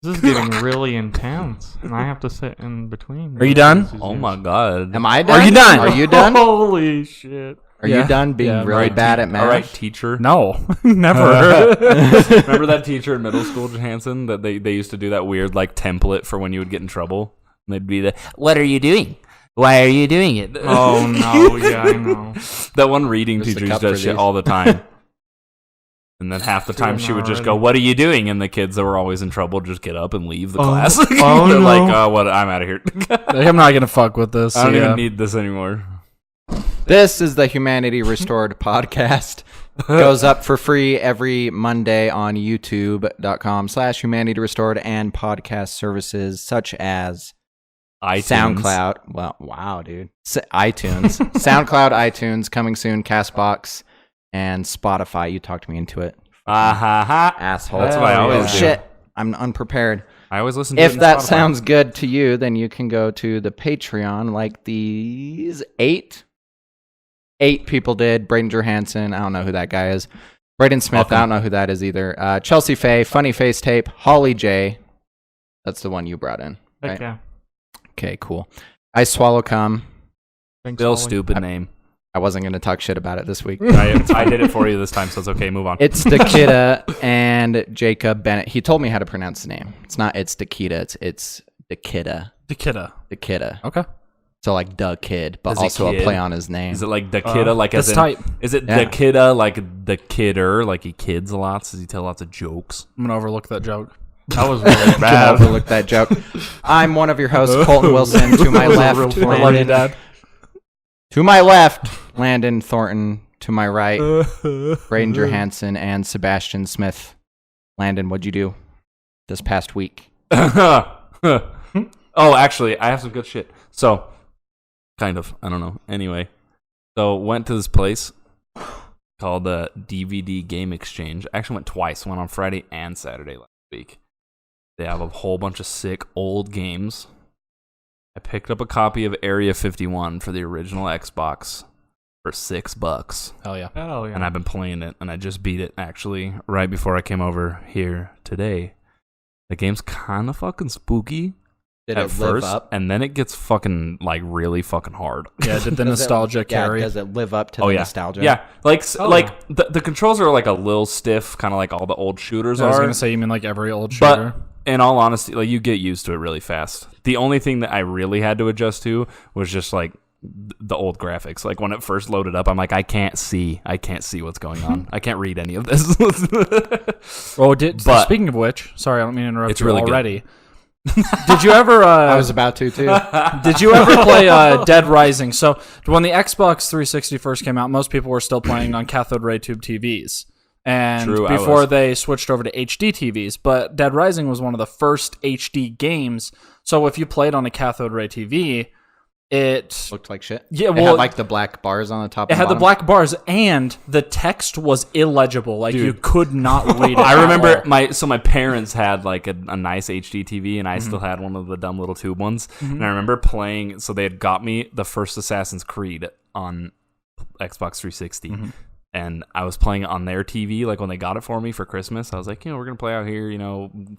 This is getting really intense, and I have to sit in between. Are you done? Oh my god. Am I done? Are you done? Are you done? Holy shit. Are you done being really bad at math? All right, teacher. No, never. Remember that teacher in middle school, Hanson, that they used to do that weird like template for when you would get in trouble? And they'd be what are you doing? Why are you doing it? Oh no, yeah, I know. That one reading Just teacher does shit all the time. And then half the time she would just go, "What are you doing?" And the kids that were always in trouble just get up and leave the class. They're no. like, "Oh, what? I'm out of here. I'm not gonna fuck with this. I don't even need this anymore." This is the Humanity Restored podcast. Goes up for free every Monday on youtube.com/Humanity Restored and podcast services such as iTunes. SoundCloud. Well, wow, dude. iTunes. SoundCloud, iTunes, coming soon, CastBox, and Spotify. You talked me into it. Asshole. That's what I always do. Shit. I'm unprepared. I always listen to it If in that Spotify. sounds good to you, then you can go to the Patreon like these eight people did. Braden Johansson, I don't know who that guy is. Braden Smith, I don't know who that is either. Chelsea Faye, Funny Face Tape, Holly J. That's the one you brought in. Right? Okay. Okay, cool. I Swallow Cum. Thanks, Bill, Ollie. stupid name. I wasn't going to talk shit about it this week. I did it for you this time, so it's okay. Move on. It's Dakita and Jacob Bennett. He told me how to pronounce the name. It's not it's Dakita, it's Dakita. Dakita. Okay. So like the kid, but As a also a kid? play on his name. Is it like the kidda, like as That's in, tight. is it Yeah. the kidda, like the kidder, like he kids a lot? Does he tell lots of jokes? I'm gonna overlook that joke. That was really Can bad. overlook that joke. I'm one of your hosts, Colton Wilson. To my left, Landon. To my left, Landon Thornton. To my right, Braden Johansson and Sebastian Smith. Landon, what'd you do this past week? Oh, actually, I have some good shit. So, kind of. I don't know. Anyway, so went to this place called the DVD Game Exchange. I actually went twice. Went on Friday and Saturday last week. They have a whole bunch of sick old games. I picked up a copy of Area 51 for the original Xbox for $6. Hell yeah. Hell yeah. And I've been playing it, and I just beat it, actually, right before I came over here today. The game's kind of fucking spooky Did at it first, live up? and then it gets fucking, like, really fucking hard. Yeah, did the nostalgia carry? Does it live up to the nostalgia? Yeah, like, yeah. the controls are, like, a little stiff, kind of like all the old shooters I was are. gonna say, you mean like every old shooter? But in all honesty, like, you get used to it really fast. The only thing that I really had to adjust to was just, like, the old graphics. Like, when it first loaded up, I'm like, I can't see what's going on. I can't read any of this. But speaking of which, sorry, I don't mean to interrupt It's you really good. already. Did you ever? I was about to too. Did you ever play Dead Rising? So when the Xbox 360 first came out, most people were still playing on cathode ray tube TVs. And True, I before was. they switched over to HD TVs, but Dead Rising was one of the first HD games. So if you played on a cathode ray TV, it Looked like shit. Yeah, It well, had like the black bars on the top. it had the black bars, and the text was illegible. Like, you could not read it. I remember at all. my parents had like a nice HD TV, and I still had one of the dumb little tube ones. And I remember playing. So they had got me the first Assassin's Creed on Xbox 360, and I was playing it on their TV. Like, when they got it for me for Christmas, I was like, we're gonna play out here,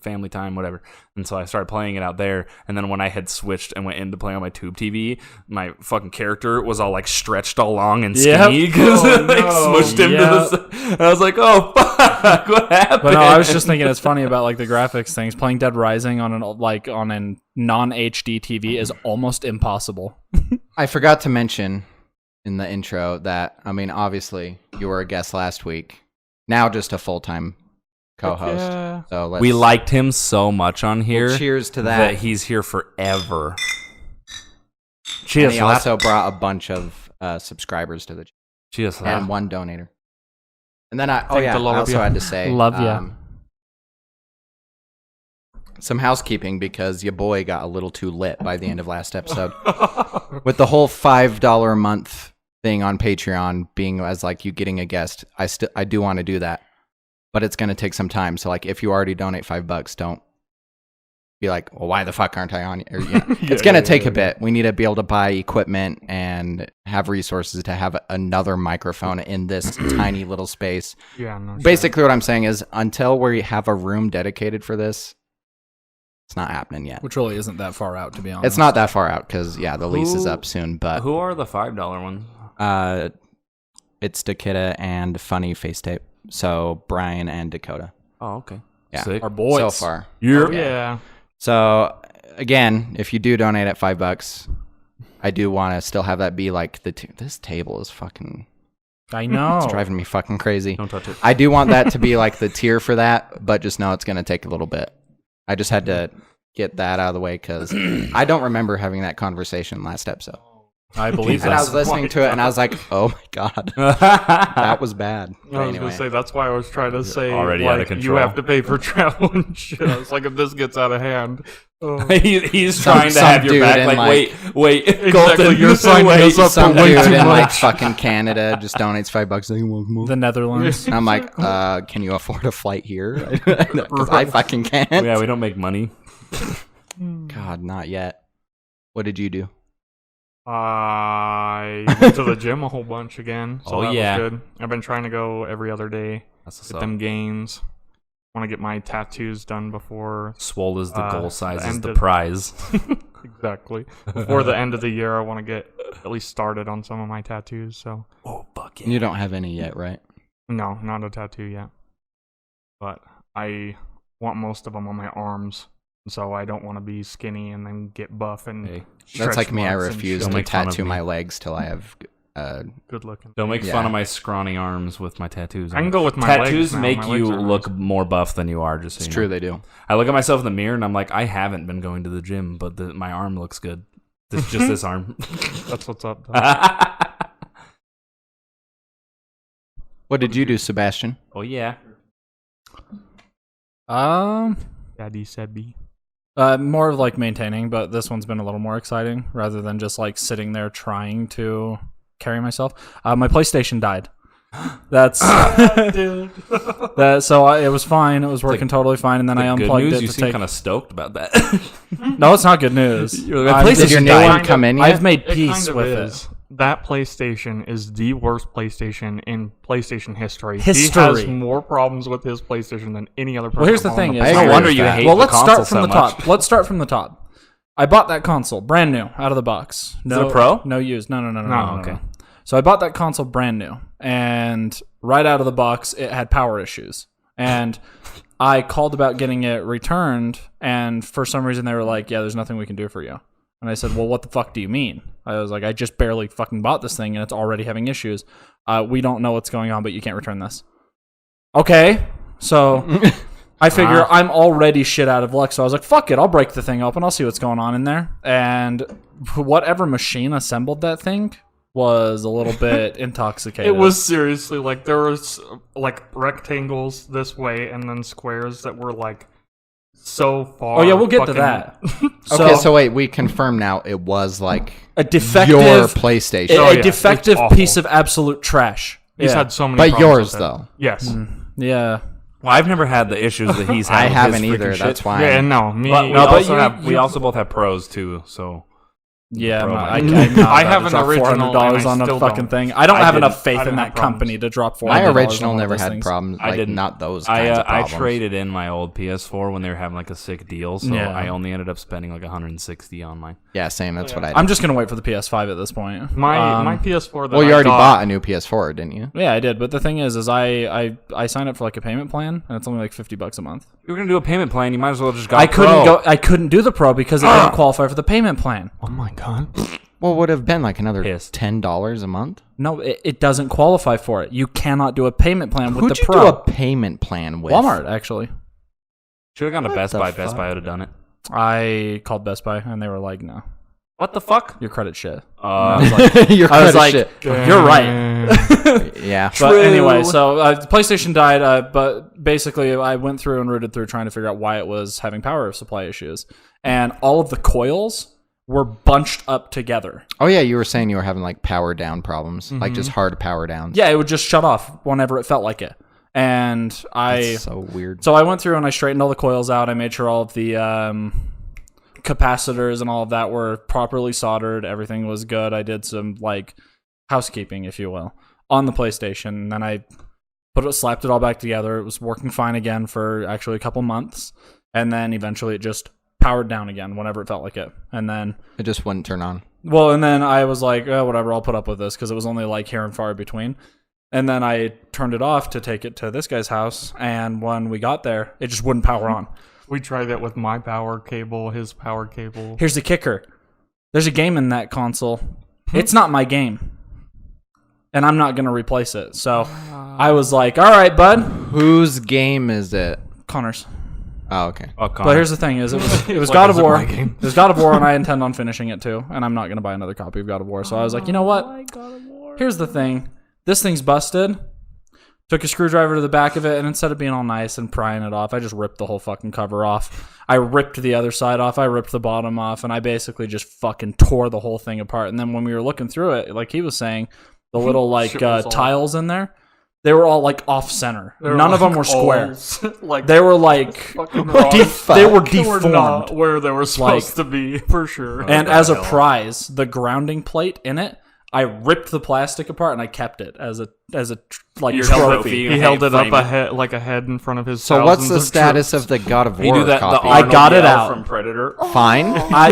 family time, whatever. And so I started playing it out there. And then when I had switched and went in to play on my tube TV, my fucking character was all like stretched all long and skinny because they smushed him to the side. I was like, oh fuck, what happened? But no, I was just thinking it's funny about like the graphics things. Playing Dead Rising on a non HD TV is almost impossible. I forgot to mention in the intro that, I mean, obviously you were a guest last week. Now just a full-time co-host. Yeah. So we liked him so much on here. well, cheers to that that. he's here forever. And he also brought a bunch of subscribers to the channel Cheers. and one donator. And then I the Lord, also yeah. had to say, Love ya. some housekeeping because your boy got a little too lit by the end of last episode. With the whole $5 a month thing on Patreon being as like you getting a guest, I do want to do that, but it's going to take some time. So like if you already donate $5, don't be like, well, why the fuck aren't I on? Or, it's going to take a bit. We need to be able to buy equipment and have resources to have another microphone in this tiny little space. Yeah, no, Basically what I'm saying is until we have a room dedicated for this, It's not happening yet. Which really isn't that far out, to be honest. It's not that far out because the lease is up soon. But Who are the $5 ones? It's Dakota and Funny Face Tape. So Brian and Dakota. Oh, okay. Yeah, Sick. Our boys. so far. Oh, yeah. So again, if you do donate at $5, I do want to still have that be like this table is fucking. I know. It's driving me fucking crazy. Don't touch it. I do want that to be like the tier for that, but just know it's going to take a little bit. I just had to get that out of the way because I don't remember having that conversation last episode. I believe And I that. was listening to it and I was like, oh my God, that was bad. But I was anyway. gonna say that's why I was trying to say already out of like, you control. have to pay for travel and shit. I was like, if this gets out of hand, He's trying to some have your dude back. in, Like, like- wait, Exactly, Colton, you're signing wait. us up Some for way dude too in like much. fucking Canada just donates $5. Like, "Well, The Netherlands. and I'm like, can you afford a flight here? 'Cause I fucking can't. Yeah, we don't make money. God, not yet. What did you do? I went to the gym a whole bunch again. So Oh, that yeah. was good. I've been trying to go every other day. That's what's Get up. them gains. Want to get my tattoos done before Swole is the goal, size the is end the of- prize. exactly before the end of the year. I want to get at least started on some of my tattoos. So Oh, fuck You don't have any yet, right? no, not a tattoo yet, but I want most of them on my arms. So I don't want to be skinny and then get buff and Hey, stretch That's like me. I marks and refuse shit. Don't to make fun of tattoo me. my legs till I have. Good looking. don't make Yeah. fun of my scrawny arms with my tattoos. I can go with my legs tattoos now. make My you legs are look nice. more buff than you are. Just so It's you true, know. they do. I look at myself in the mirror and I'm like, I haven't been going to the gym, but my arm looks good. Just this arm. That's what's up. Though. What did you do, Sebastian? Oh yeah. Daddy said B. More of like maintaining, but this one's been a little more exciting rather than just like sitting there trying to carry myself. My PlayStation died. That's it was fine. It was working totally fine, and then I Good unplugged news. it You to seem take. kind of stoked about that. No, it's not good news. You're like, I've- my PlayStation Did your new died. one come in yet? I've made It peace kind of with is. it. That PlayStation is the worst PlayStation in PlayStation history. He History. has more problems with his PlayStation than any other person. Well, here's the on thing: is I no agree wonder with you that. hate well, the let's console start from so the much. top. Let's start from the top. I bought that console brand new out of the box. No, it a Pro? No used. No. okay. No. So I bought that console brand new, and right out of the box, it had power issues. And I called about getting it returned, and for some reason they were like, "Yeah, there's nothing we can do for you." And I said, "Well, what the fuck do you mean?" I was like, "I just barely fucking bought this thing, and it's already having issues. We don't know what's going on, but you can't return this." Okay, so I figure I'm already shit out of luck, so I was like, fuck it, I'll break the thing open, I'll see what's going on in there. And whatever machine assembled that thing was a little bit intoxicated. It was seriously like there was like rectangles this way and then squares that were like so far. Oh yeah, we'll get to fucking- that. Okay, so wait, we confirm now it was like a defective, your PlayStation. Oh, a yeah, defective it's awful. piece of absolute trash. He's Yeah. had so many. But problems yours, with it. though. Yes. Yeah. Well, I've never had the issues that he's had. I with his haven't freaking either. shit. That's why. Yeah, no, me. But we No, but also you- have. We you- also both have pros too. So Yeah, Pro I Max. I have an original, $400 and I on a still fucking don't. thing. I don't I have didn't- enough faith I in didn't that have problems. company to drop $400. My on original one of never those had things. problems. I Like didn't. not those kinds of I problems. traded in my old PS4 when they were having like a sick deal, so Yeah. I only ended up spending like 160 on mine. Yeah, same. That's what I did. I'm just gonna wait for the PS5 at this point. My PS4. That well, you I already got, bought a new PS4, didn't you? Yeah, I did. But the thing is I signed up for like a payment plan, and it's only like $50 a month. If you were gonna do a payment plan, you might as well just got. I a couldn't Pro. I couldn't do the Pro because it didn't qualify for the payment plan. Oh my god. Well, would have been like another Pissed. $10 a month. No, it doesn't qualify for it. You cannot do a payment plan with Who'd the you Pro. do a payment plan with? Walmart, actually. Should have gone to What Best the Buy. Best fuck? Buy would have done it. I called Best Buy, and they were like, "No, What the fuck? your credit shit." Your I was credit like, shit. "You're right." Yeah. But True. anyway, so the PlayStation died, but basically I went through and rooted through trying to figure out why it was having power supply issues. And all of the coils were bunched up together. Oh yeah, you were saying you were having like power down problems, like just hard power downs. Yeah, it would just shut off whenever it felt like it. And That's so weird. So I went through and I straightened all the coils out. I made sure all of the capacitors and all of that were properly soldered. Everything was good. I did some like housekeeping, if you will, on the PlayStation. And then I slapped it all back together. It was working fine again for actually a couple months. And then eventually it just powered down again whenever it felt like it. And then It just wouldn't turn on. Well, and then I was like, oh, whatever, I'll put up with this because it was only like here and far between. And then I turned it off to take it to this guy's house. And when we got there, it just wouldn't power on. We tried that with my power cable, his power cable. Here's the kicker. There's a game in that console. It's not my game. And I'm not going to replace it. So I was like, all right, bud. Whose game is it? Connor's. Oh, okay. But here's the thing: it was Like, God of is it War. my game? It was God of War, and I intend on finishing it too. And I'm not going to buy another copy of God of War. So I was like, you know what? Here's the thing: this thing's busted. Took a screwdriver to the back of it, and instead of being all nice and prying it off, I just ripped the whole fucking cover off. I ripped the other side off. I ripped the bottom off, and I basically just fucking tore the whole thing apart. And then when we were looking through it, like he was saying, the little like Shit was all- tiles in there, they were all like off center. None of them were square. Like They were like fucking they were They were deformed. not where they were supposed to be, for sure. And as a prize, the grounding plate in it, I ripped the plastic apart and I kept it as a like Your trophy. he held it up frame a head like a head in front of his. So what's the thousands of status troops. of the God of You War do that. copy? I got it Yell out. from Predator. Fine.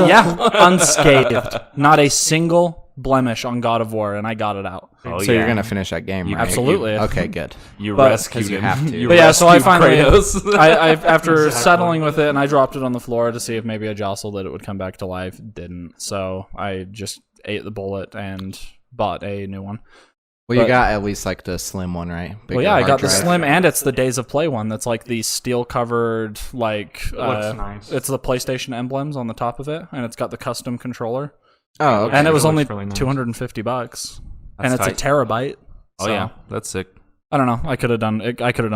Yeah, unscathed. Not a single blemish on God of War, and I got it out. Oh, So yeah. you're gonna finish that game, right? Absolutely. Okay, good. You But- rescued 'Cause you him. have to. You But yeah, so I rescued finally, Kratos. I after settling with it, and I dropped it on the floor to see if maybe I jostled it, it would come back to life. Didn't. So I just ate the bullet and bought a new one. Well, you But- got at least like the slim one, right? Well, Bigger yeah, I hard got the drive. slim, and it's the Days of Play one. That's like the steel covered, like looks nice. It's the PlayStation emblems on the top of it, and it's got the custom controller. Oh, okay. And it was It only looks really nice. $250, and That's it's a tight. terabyte. Oh so, yeah, that's sick. I don't know. I could have done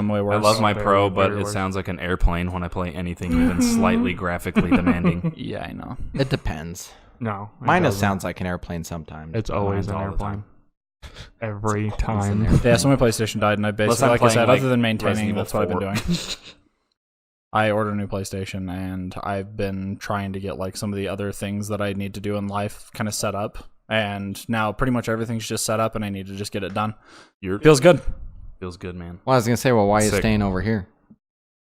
way I worse. love my Very, Pro, but very it worse. sounds like an airplane when I play anything even slightly graphically demanding. Yeah, I know. It depends. No, it Mine doesn't. sounds like an airplane sometimes. It's always Mine's an all the airplane. time. Every It's an time. airplane. Yeah, so my PlayStation died, and I Unless basically, I'm like I said, playing, other than like, maintaining, Resident that's what I've been 4. doing. I ordered a new PlayStation, and I've been trying to get like some of the other things that I need to do in life kind of set up. And now pretty much everything's just set up, and I need to just get it done. Feels good. Feels good, man. Well, I was gonna say, well, why are you Sick. staying over here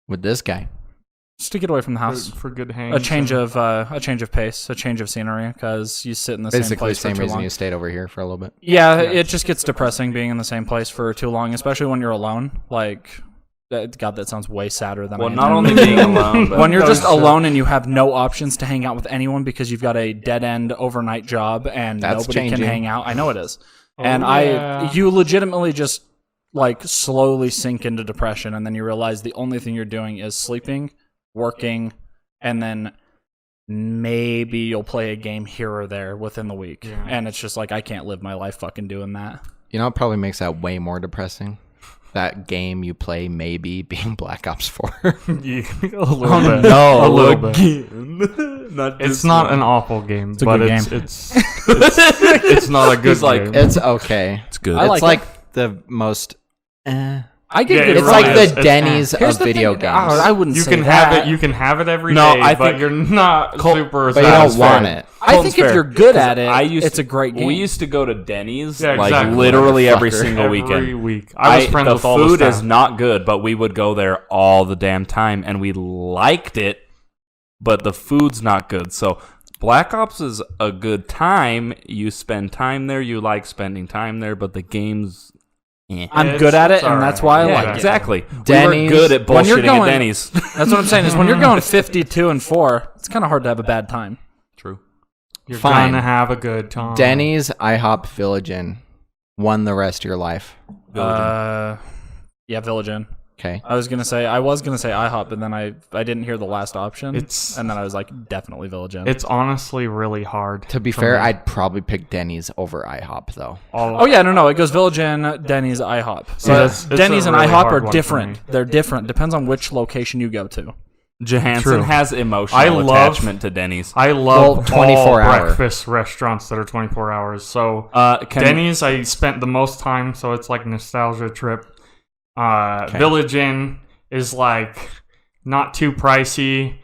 with this guy? Just to get away from the house. For good hangs. A change of pace, a change of scenery, because you sit in the same Basically, the place same for too reason long. you stayed over here for a little bit. Yeah, it just gets depressing being in the same place for too long, especially when you're alone. Like, God, that sounds way sadder than I Well, am. not only being alone, but When you're just Oh, shit. alone and you have no options to hang out with anyone because you've got a dead end overnight job and That's nobody changing. can hang out. I know it is. Oh, And yeah. you legitimately just like slowly sink into depression, and then you realize the only thing you're doing is sleeping, working, and then maybe you'll play a game here or there within the week. Yeah. And it's just like, I can't live my life fucking doing that. You know, it probably makes that way more depressing. That game you play maybe being Black Ops 4. Yeah, a little bit. no, a little bit. not It's not an awful game, a but good it's not a good He's like, game. It's okay. It's good. I It's like like the most. I get Yeah, good it It's really like is. the It's- Denny's Here's of the video thing. games. Oh, I wouldn't you say can that. have it. You can have it every day, No, I but think- you're not super. but you don't satisfied. want it. I think if fair. you're good at it, I used it's a great game. We used to go to Denny's Yeah, like exactly. literally every Motherfucker. single Every weekend. week. I was friends the with all food the is staff. not good, but we would go there all the damn time, and we liked it. But the food's not good. So Black Ops is a good time. You spend time there. You like spending time there, but the game's. Eh. I'm It's- good at it, it's and alright. that's why I Yeah, like it. exactly. Denny's- We were good at When you're bullshitting going- at Denny's. That's what I'm saying. Is when you're going 52-4, it's kind of hard to have a bad time. True. You're Fine. gonna have a good time. Denny's, IHOP, Village Inn won the rest of your life. Yeah, Village Inn. Okay. I was gonna say IHOP, but then I didn't hear the last option. It's- and then I was like, definitely Village Inn. It's honestly really hard. To be for fair, me. I'd probably pick Denny's over IHOP though. Oh yeah, no, it goes Village Inn, Denny's, IHOP. So it's a Denny's and really IHOP hard are one for different. me. They're different. Depends on which location you go to. Johansson True. has emotional I love- attachment to Denny's. I love 24 all hour. breakfast restaurants that are 24 hours. So Can- Denny's, I spent the most time, so it's like nostalgia trip. Village Inn is like not too pricey,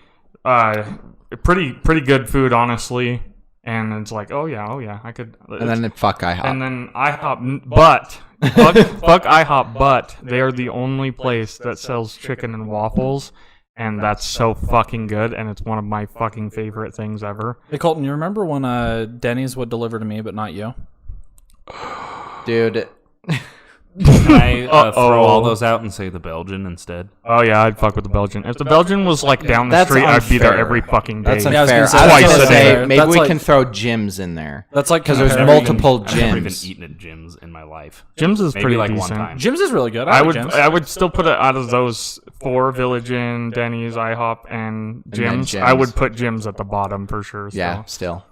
pretty good food, honestly. And it's like, oh yeah, I could. And then fuck IHOP. And then IHOP, but fuck IHOP, but they are the only place that sells chicken and waffles, and that's so fucking good, and it's one of my fucking favorite things ever. Hey, Colton, you remember when Dennys would deliver to me, but not you? Dude. Can I throw all those out and say the Belgian instead? Oh yeah, I'd fuck with the Belgian. If the Belgian was like down the That's street, I'd be there unfair. every fucking day. That's Yeah, I was unfair. gonna say, I was twice gonna a say day. maybe That's we like- can throw gyms in there. That's like Because there's comparing- multiple I've never even gyms. eaten at gyms in my life. Jim's is Maybe pretty like decent. one time. Jim's is really good. I like would Jim's. I would still put it out of those 4: Village Inn, Denny's, IHOP, and then Jim's. Jim's. I would put Jim's at the bottom for sure. Yeah, still.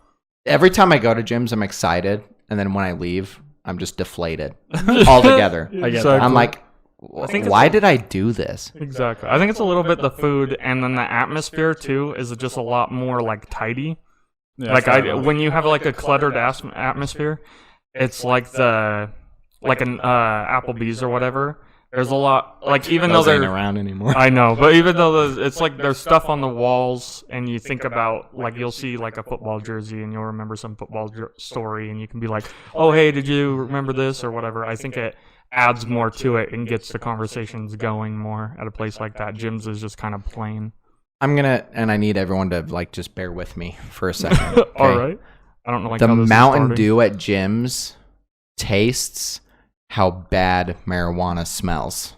Every time I go to gyms, I'm excited, and then when I leave, I'm just deflated altogether. I get So- that. I'm like, think it's why did I do this? Exactly. I think it's a little bit the food, and then the atmosphere too is just a lot more like tidy. Yeah, Like fair enough. when you have like a cluttered atmosphere, it's like an Applebee's or whatever. There's a lot like even though Those ain't they're around anymore. I know, but even though it's like there's stuff on the walls, and you think about like you'll see like a football jersey, and you'll remember some football story, and you can be like, oh hey, did you remember this or whatever? I think it adds more to it and gets the conversations going more at a place like that. Jim's is just kind of plain. I'm gonna, and I need everyone to like just bear with me for a second. All okay? right, I don't know like The how this is Mountain starting. Dew at gyms tastes how bad marijuana smells.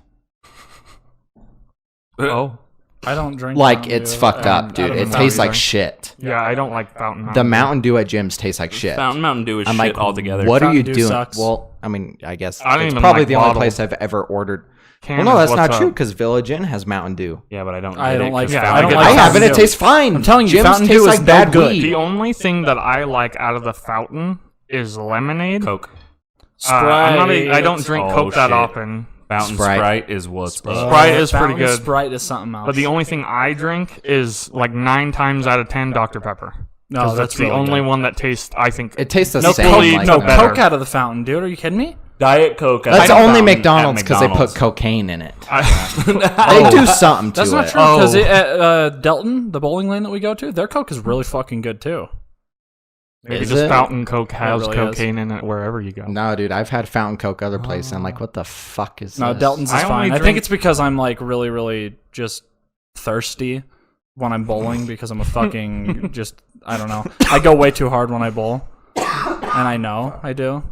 Oh I don't drink. Like Mountain it's Dew, fucked and up, I dude. don't It know. tastes like either. shit. yeah, I don't like Fountain. The Dew. Mountain Dew at gyms tastes like shit. Fountain Mountain Dew is I'm shit like, altogether. what are Fountain you Dew doing? sucks. Well, I mean, I guess I don't it's even probably like the only bottled. place I've ever ordered. Can Well, no, that's is not what's true up. because Village Inn has Mountain Dew. Yeah, but I don't. I get don't it like 'cause Yeah, Fountain I Dew- get I Fountain have, and it Dew. tastes fine. I'm telling you, Gyms Fountain tastes Dew is like bad no good. weed. The only thing that I like out of the fountain is lemonade. Coke. I don't drink Oh, Coke that shit. often. Fountain Sprite. Sprite is what's up. Sprite is pretty Fountain good. Sprite is something else. But the only thing I drink is like 9 times out of 10 Dr. Pepper. no, 'Cause that's the really only good. one that tastes, I think. It tastes the No, same. Coke, like no that. better. Coke out of the fountain, dude. Are you kidding me? Diet Coke. at That's the only fountain McDonald's at because they put McDonald's. cocaine in it. I, They do something to That's not it. true because Oh. at Delton, the bowling lane that we go to, their Coke is really fucking good too. maybe Is just it? Fountain Coke has really cocaine in it wherever you go. No, dude, I've had Fountain Coke other places. I'm like, what the fuck is No, this? Delton's is I only fine. I think drink- it's because I'm like really, really just thirsty when I'm bowling because I'm a fucking just I don't know. I go way too hard when I bowl, and I know I do.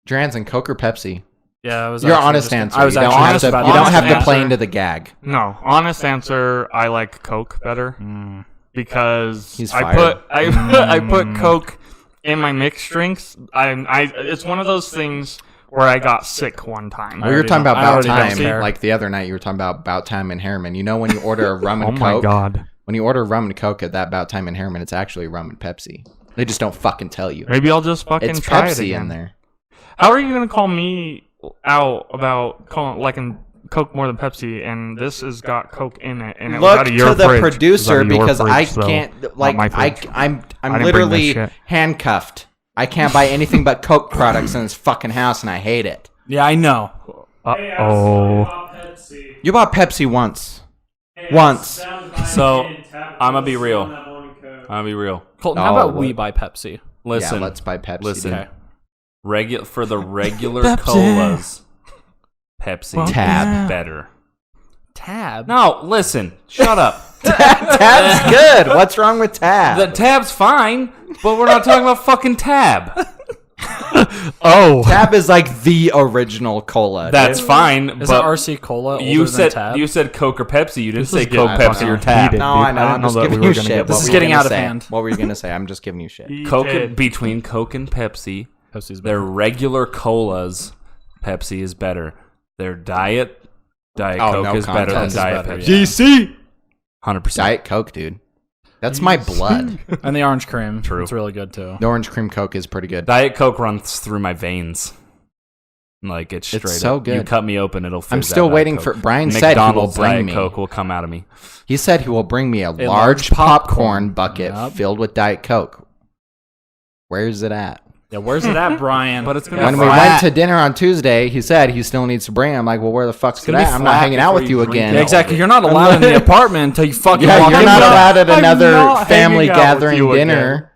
Dranson, Coke or Pepsi? Yeah, I was. Your actually honest just- answer. I was you don't actually have just to. about You don't honest have to play answer. into the gag. No, honest answer, I like Coke better because He's I fired. put I put Coke in my mixed drinks. It's one of those things where I got sick one time. We were already talking don't- about I About already don't Time, care. like the other night. You were talking about About Time and Harriman. You know when you order a rum Oh and my Coke, god. when you order rum and Coke at that About Time and Harriman, it's actually rum and Pepsi. They just don't fucking tell you. Maybe I'll just fucking It's try it Pepsi again. in there. How are you gonna call me out about liking Coke more than Pepsi? And this has got Coke in it, and it was Look out of your to the fridge. It was producer out of your because I fridge, though. can't. Like my fridge. I'm I didn't bring this literally shit. handcuffed. I can't buy anything but Coke products in this fucking house, and I hate it. Yeah, I know. Oh, You bought Pepsi once. Once. So I'm gonna be real. I'm gonna be real. Colton, No, how about what- we buy Pepsi? Listen, Yeah, let's buy Pepsi. listen. dude. Okay. For the regular Pepsi. colas, Pepsi Tab. is better. Tab. No, listen. Shut up. Tab's good. What's wrong with Tab? The Tab's fine, but we're not talking about fucking Tab. oh, Tab is like the original cola. That's dude. fine, Is but it RC Cola older you than said Tab? you said Coke or Pepsi. You didn't This say is Coke, getting Pepsi, or fucking Tab. heated. No, I know. I didn't I'm know just that giving we you were gonna shit. get What this were is you getting gonna out of say? hand. What were you gonna say? I'm just giving you shit. Coke between Coke and Pepsi. Pepsi's Their better. regular colas, Pepsi is better. Their Diet Oh, Coke no is better than contest. Diet Better, Pepsi. yeah. GC. 100%. Diet Coke, dude. That's my blood. And the orange cream. True. It's really good too. The orange cream Coke is pretty good. Diet Coke runs through my veins. Like it's straight so up. good. You cut me open, it'll fizz I'm out still Diet waiting Coke. for Brian said he will McDonald's bring Diet me. Coke will come out of me. He said he will bring me a large large popcorn popcorn. bucket Yep. filled with Diet Coke. Where's it at? Yeah, where's it at, Brian? But it's gonna When be we flat. went to dinner on Tuesday, he said he still needs to bring it. I'm like, well, where the fuck's it gonna be at? I'm not flat hanging out before with you you drink again. it. Yeah, exactly. You're not allowed in the apartment until you fucking Yeah, walk you're in not there. allowed at I'm another not family hanging out with gathering you dinner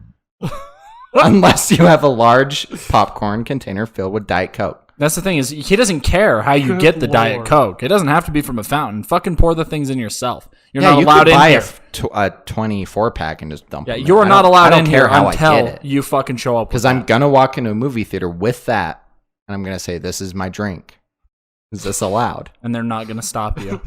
unless you have a large popcorn container filled with Diet Coke. That's the thing is he doesn't care how you Good get the Diet Lord. Coke. It doesn't have to be from a fountain. Fucking pour the things in yourself. You're Yeah, not you allowed could in buy here. a 24 pack and just dump Yeah, them in. you are I not don't- allowed I don't in care here how I until get it. you fucking show up. Because I'm going to walk into a movie theater with that, and I'm going to say, this is my drink. Is this allowed? and they're not gonna stop you.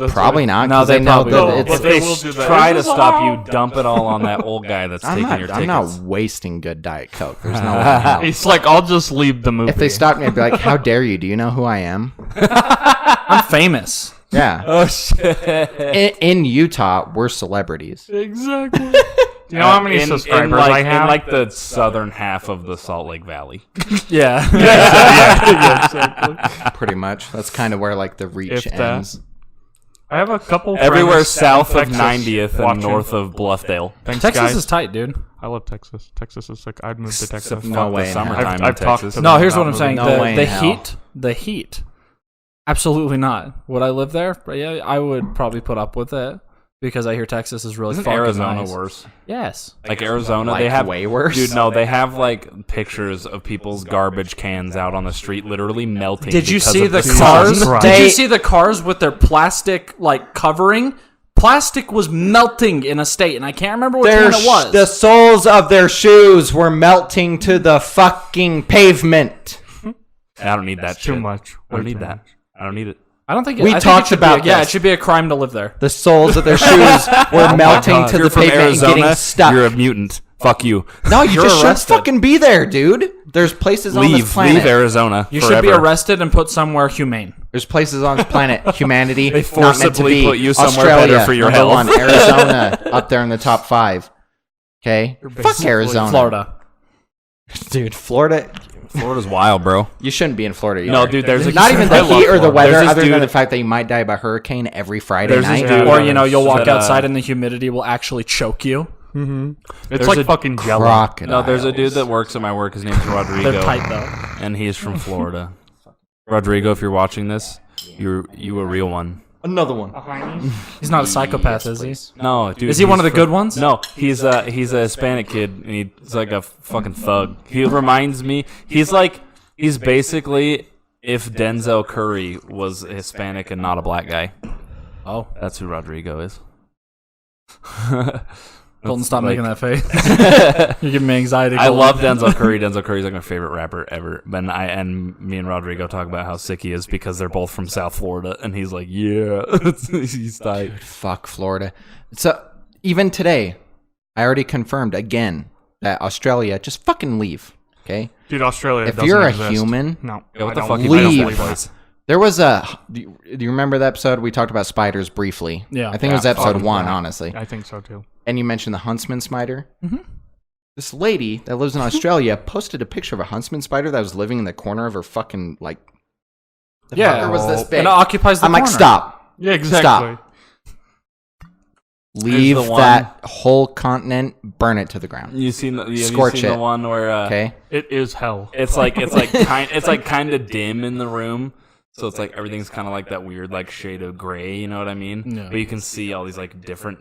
Probably not. No, 'cause they they know probably that won't. it's... But they will do that. try to This is stop allowed. you, dump it all on that old guy that's I'm taking not, your I'm tickets. not wasting good Diet Coke. There's no way in hell. He's like, I'll just leave the movie. If they stopped me, I'd be like, how dare you? Do you know who I am? I'm famous. Yeah. Oh shit! In Utah, we're celebrities. Exactly. Do you know how many subscribers I have? in like the southern half of the Salt Lake Valley. Yeah. yeah, exactly. Pretty much. That's kind of where like the reach If that. ends. I have a couple Everywhere friends south in of Texas 90th and watching. north of Bluffdale. Thanks, Texas guys. is tight, dude. I love Texas. Texas is like, I'd move to Texas. Except No fuck way the in hell. summertime in I've talked Texas. to No, them here's about what I'm saying. moving. No way in The heat. Absolutely not. Would I live there? But yeah, I would probably put up with it because I hear Texas is really Isn't fucking Arizona nice. worse? Yes. Like Arizona, Like they have way worse? Dude, no, they have like pictures of people's garbage cans out on the street, literally melting. Did you because see of the Jesus cars? Christ. Did you see the cars with their plastic like covering? Plastic was melting in a state, and I can't remember which one it was. The soles of their shoes were melting to the fucking pavement. I don't need that Too shit. much. I don't Way need too that. much. I don't need it. I don't think We I think talked it should about be, yeah, this. it should be a crime to live there. The soles of their shoes were melting to You're the from pavement Arizona. and getting stuck. You're a mutant. Fuck you. No, you You're just shouldn't arrested. fucking be there, dude. There's places on this planet. Leave Arizona. You forever. should be arrested and put somewhere humane. There's places on this planet, humanity, They not meant to forcibly be. put you somewhere Australia, better for your number health. one. Arizona, up there in the top 5. Okay? Fuck basically Arizona. Florida. Dude, Florida, Florida's wild, bro. you shouldn't be in Florida either. No, dude, there's a Not even the I love heat or the Florida. weather, There's this other than dude- the fact that you might die by hurricane every Friday There's this night. dude- Or you'll walk Said, outside and the humidity will actually choke you. It's There's like a fucking jello. Crocodiles. No, there's a dude that works at my work. His name's Rodrigo. They're tight though. And he's from Florida. Rodrigo, if you're watching this, you a real one. Another one. He's not a psychopath, is he? No, dude. Is he one he's of the good ones? No, he's a Hispanic kid, and he's like a fucking thug. He reminds me. He's basically if Denzel Curry was Hispanic and not a black guy. Oh, That's who Rodrigo is. Colton, stop like- making that face. You're giving me anxiety. I Colton. love Denzel Curry. Denzel Curry's like my favorite rapper ever. But me and Rodrigo talk about how sick he is because they're both from South Florida, and he's like, yeah, he's tight. Fuck Florida. So even today, I already confirmed again that Australia, just fucking leave. Okay? Dude, Australia If doesn't you're a exist. human, No. Yeah, what I the don't fuck? leave. Place? there was a. Do you remember the episode we talked about spiders briefly? Yeah. I think it was Yeah, episode fuck 1, that. honestly. I think so too. And you mentioned the huntsman spider. Mm-hmm. This lady that lives in Australia posted a picture of a huntsman spider that was living in the corner of her fucking like. The Yeah. fucker was this big. And it occupies the I'm like, corner. stop. Yeah, exactly. Stop. Leave the one- that whole continent, burn it to the ground. You seen the, have Scorch you seen it. the one where Okay? It is hell. it's like kind of dim in the room, so it's like everything's kind of like that weird like shade of gray. You know what I mean? Yeah. But you can see all these like different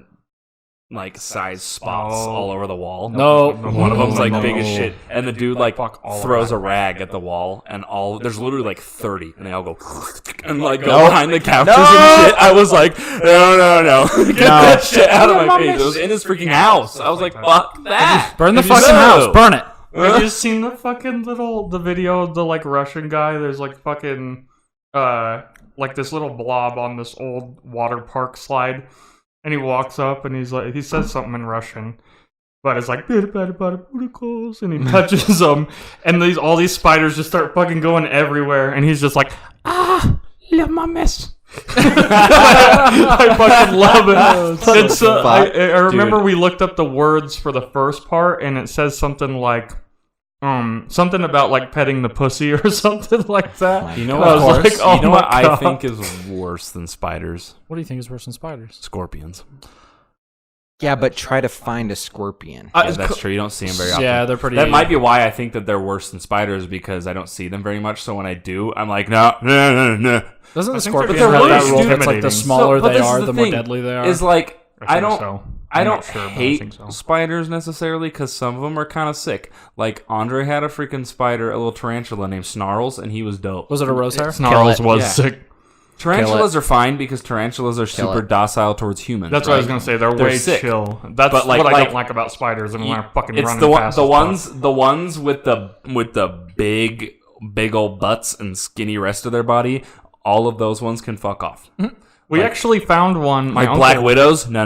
like size spots Oh. all over the wall. No. One of them's like No. big as shit, and the dude like Fuck all of throws that. a rag at the wall, and there's literally like 30, and they all go and like go behind the couches and shit. I was like, no, get that shit out of my face. It was in his freaking house. I was like, fuck that. Burn the Have you fucking seen- house. Burn it. Have you seen the fucking the video of the like Russian guy? There's like fucking like this little blob on this old water park slide, and he walks up and he says something in Russian, but it's like and he touches them, and all these spiders just start fucking going everywhere, and he's just like love my mess. I fucking love it. It's I remember we looked up the words for the first part, and it says something like something about like petting the pussy or something like that. You know I what? was like, oh you know my what I God. think is worse than spiders? What do you think is worse than spiders? Scorpions. Yeah, but try to find a scorpion. Yeah, that's true. You don't see them very often. Yeah, they're pretty. That might be why I think that they're worse than spiders, because I don't see them very much. So when I do, I'm like, no. Doesn't the think scorpion they're have really that rule? It's like the intimidating. smaller But they this is are, the the more thing, deadly they are. Is like I think don't. so. I don't not sure, but I hate think so. spiders necessarily because some of them are kind of sick. Like Andre had a freaking spider, a little tarantula named Snarls, and he was dope. Was it a rose hair? Snarls was Yeah. sick. Tarantulas are fine because tarantulas are super it. docile towards humans. That's what I was gonna say. They're way sick. chill. That's But, like- what I like- don't like about spiders. And when I fucking It's running the past the ones with the big old butts and skinny rest of their body. All of those ones can fuck off. We actually found one. My Like black uncle- widows? No.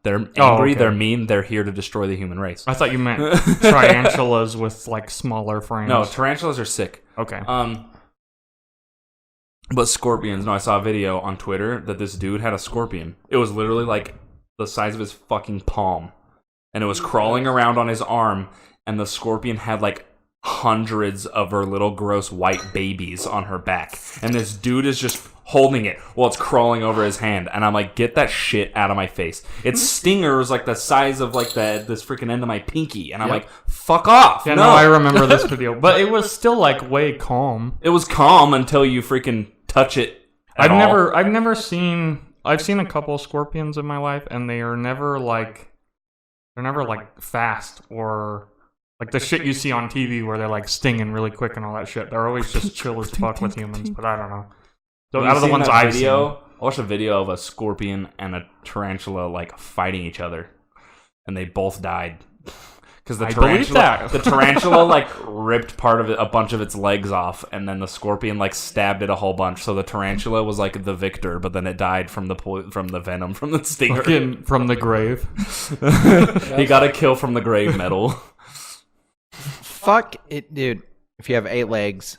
They're angry. okay. They're mean. They're here to destroy the human race. I thought you meant tarantulas with like smaller frames. No, tarantulas are sick. Okay. But scorpions. No, I saw a video on Twitter that this dude had a scorpion. It was literally like the size of his fucking palm, and it was crawling around on his arm. And the scorpion had like hundreds of her little gross white babies on her back, and this dude is just holding it while it's crawling over his hand. And I'm like, get that shit out of my face. Its stinger is like the size of like this freaking end of my pinky, and I'm like, fuck off. Yeah, no, I remember this video, but it was still like way calm. It was calm until you freaking touch it. I've I've seen a couple of scorpions in my life, and they're never like fast or like the shit you see on TV where they're like stinging really quick and all that shit. They're always just chill as fuck with humans, but I don't know. So out of the ones I've seen, I watched a video of a scorpion and a tarantula like fighting each other, and they both died because the I believe that. tarantula like ripped a bunch of its legs off, and then the scorpion like stabbed it a whole bunch. So the tarantula was like the victor, but then it died from the venom from the stinger. fucking from the grave. He got a kill from the grave medal. Fuck it, dude. If you have 8 legs,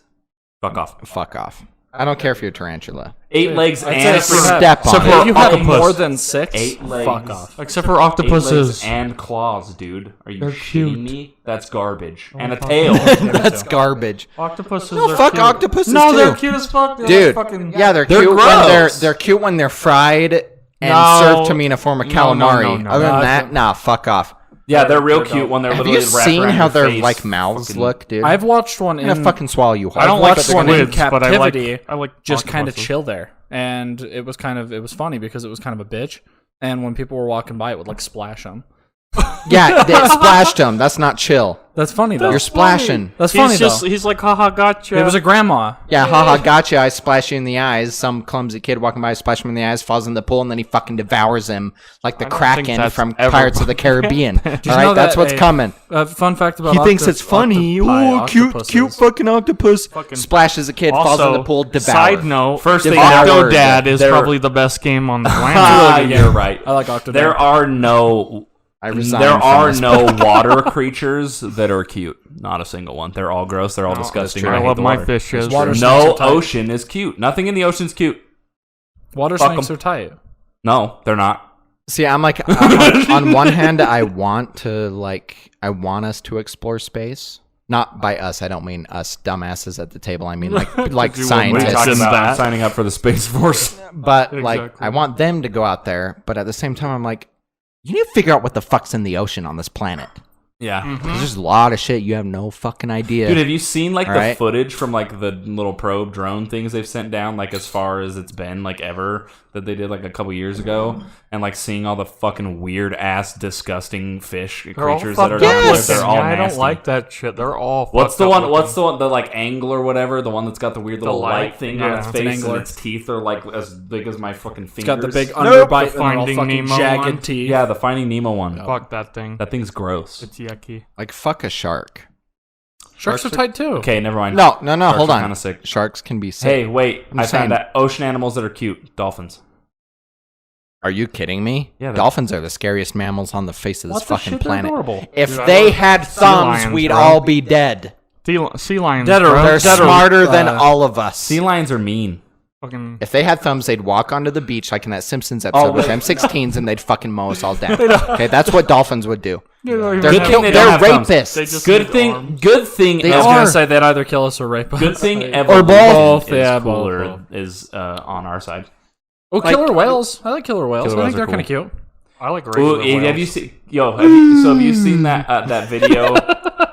Fuck off. fuck off. I don't care if you're a tarantula. 8 legs I'd and say if you have- Step on Except it. for If you have octopus. more than 6, 8 legs. fuck off. Except for 8 legs octopuses. and claws, dude. Are you They're shitting cute. me? That's garbage. And a fuck. tail. That's garbage. Octopuses No, are fuck cute. octopuses No, too. they're cute as fuck. They're Dude, like fucking, yeah, they're They're cute when gross. they're cute when they're fried and No. served to me in a form of No, no, calamari. no. Other than No, that, nah, fuck off. Yeah, they're real They're cute dope. when they're Have literally you wrapped seen around how your their face. like mouths Fucking- look, dude? I've watched one I'm gonna in fucking swallow you whole. I don't like watch one in squids, but I like- captivity. I like just kind of octopuses. chill there, and it was funny because it was kind of a bitch. And when people were walking by, it would like splash them. Yeah, they splashed them. That's not chill. That's funny though. You're splashing. That's funny though. He's like, haha, gotcha. It was a grandma. Yeah, haha, gotcha. I splash you in the eyes. Some clumsy kid walking by, splash him in the eyes, falls in the pool, and then he fucking devours him like the I don't think Kraken that's from ever Pirates of the Caribbean. All you right, know that's that what's a- coming. Fun fact about He thinks it's funny. Oh, cute fucking octopus. Fucking- Splashes a kid, falls in Also, the pool, devours. side note, First thing Octodad is they're- probably the best game on the planet. Ah, you're right. I like Octodad. There are no I resign there from are this. no water creatures that are cute. Not a single one. They're all gross. They're all disgusting. true. I I hate love the my water. fishes. water snakes No are tight. ocean is cute. Nothing in the ocean's cute. Water Fuck snakes 'em. are tight. No, they're not. See, I'm like, on one hand, I want us to explore space. Not by us. I don't mean us dumbasses at the table. I mean like Do what we scientists. talking about? I'm signing up for the Space Force. But like, Exactly. I want them to go out there. But at the same time, I'm like, you need to figure out what the fuck's in the ocean on this planet. Yeah. 'Cause there's a lot of shit you have no fucking idea. Dude, have you seen like the Alright. footage from like the little probe drone things they've sent down, like as far as it's been like ever that they did like a couple years ago, and like seeing all the fucking weird ass disgusting fish They're all creatures that are fucking down there? Yes! They're all yeah, I don't nasty. like that shit. They're all. What's fucked the up one? looking. What's the one? The like angler or whatever. The one that's got the weird little light, light thing yeah. on its It's an face, and angler. its teeth are like as big as my fucking fingers. It's got the big Nope. underbite The and they're all Finding fucking Nemo jagged one. teeth. Yeah, the Finding Nemo one. Fuck that thing. That thing's gross. It's yucky. Like, fuck a shark. Sharks are tight too. Okay, never mind. No, hold Sharks are on. kinda sick. Sharks can be sick. Hey, wait! I'm I saying- found that ocean animals that are cute. Dolphins. Are you kidding me? Yeah, they're- Dolphins are the scariest mammals on the face of this What the fucking shit? They're planet. adorable. If Dude, I they love had sea thumbs, lions, we'd bro. all be dead. Sea lions. Dead or- bro. They're Dead or- smarter than uh, all of us. Sea lions are mean. Fucking. If they had thumbs, they'd walk onto the beach like in that Simpsons episode with wait. M16s, and they'd fucking mow us all down. Okay, that's what dolphins would do. They don't even They're, have- thing they they're don't have thumbs. rapists. They just Good need thing. arms. Good thing. They I was are. gonna say they'd either kill us or rape us. Good thing. Like- Evolution both. Is Yeah, cooler. both. Is on our side. Oh, Like- killer whales. I like killer whales. Killer I whales think they're are kind of cute. I like Ooh, regular have you whales. seen? Have you seen that video?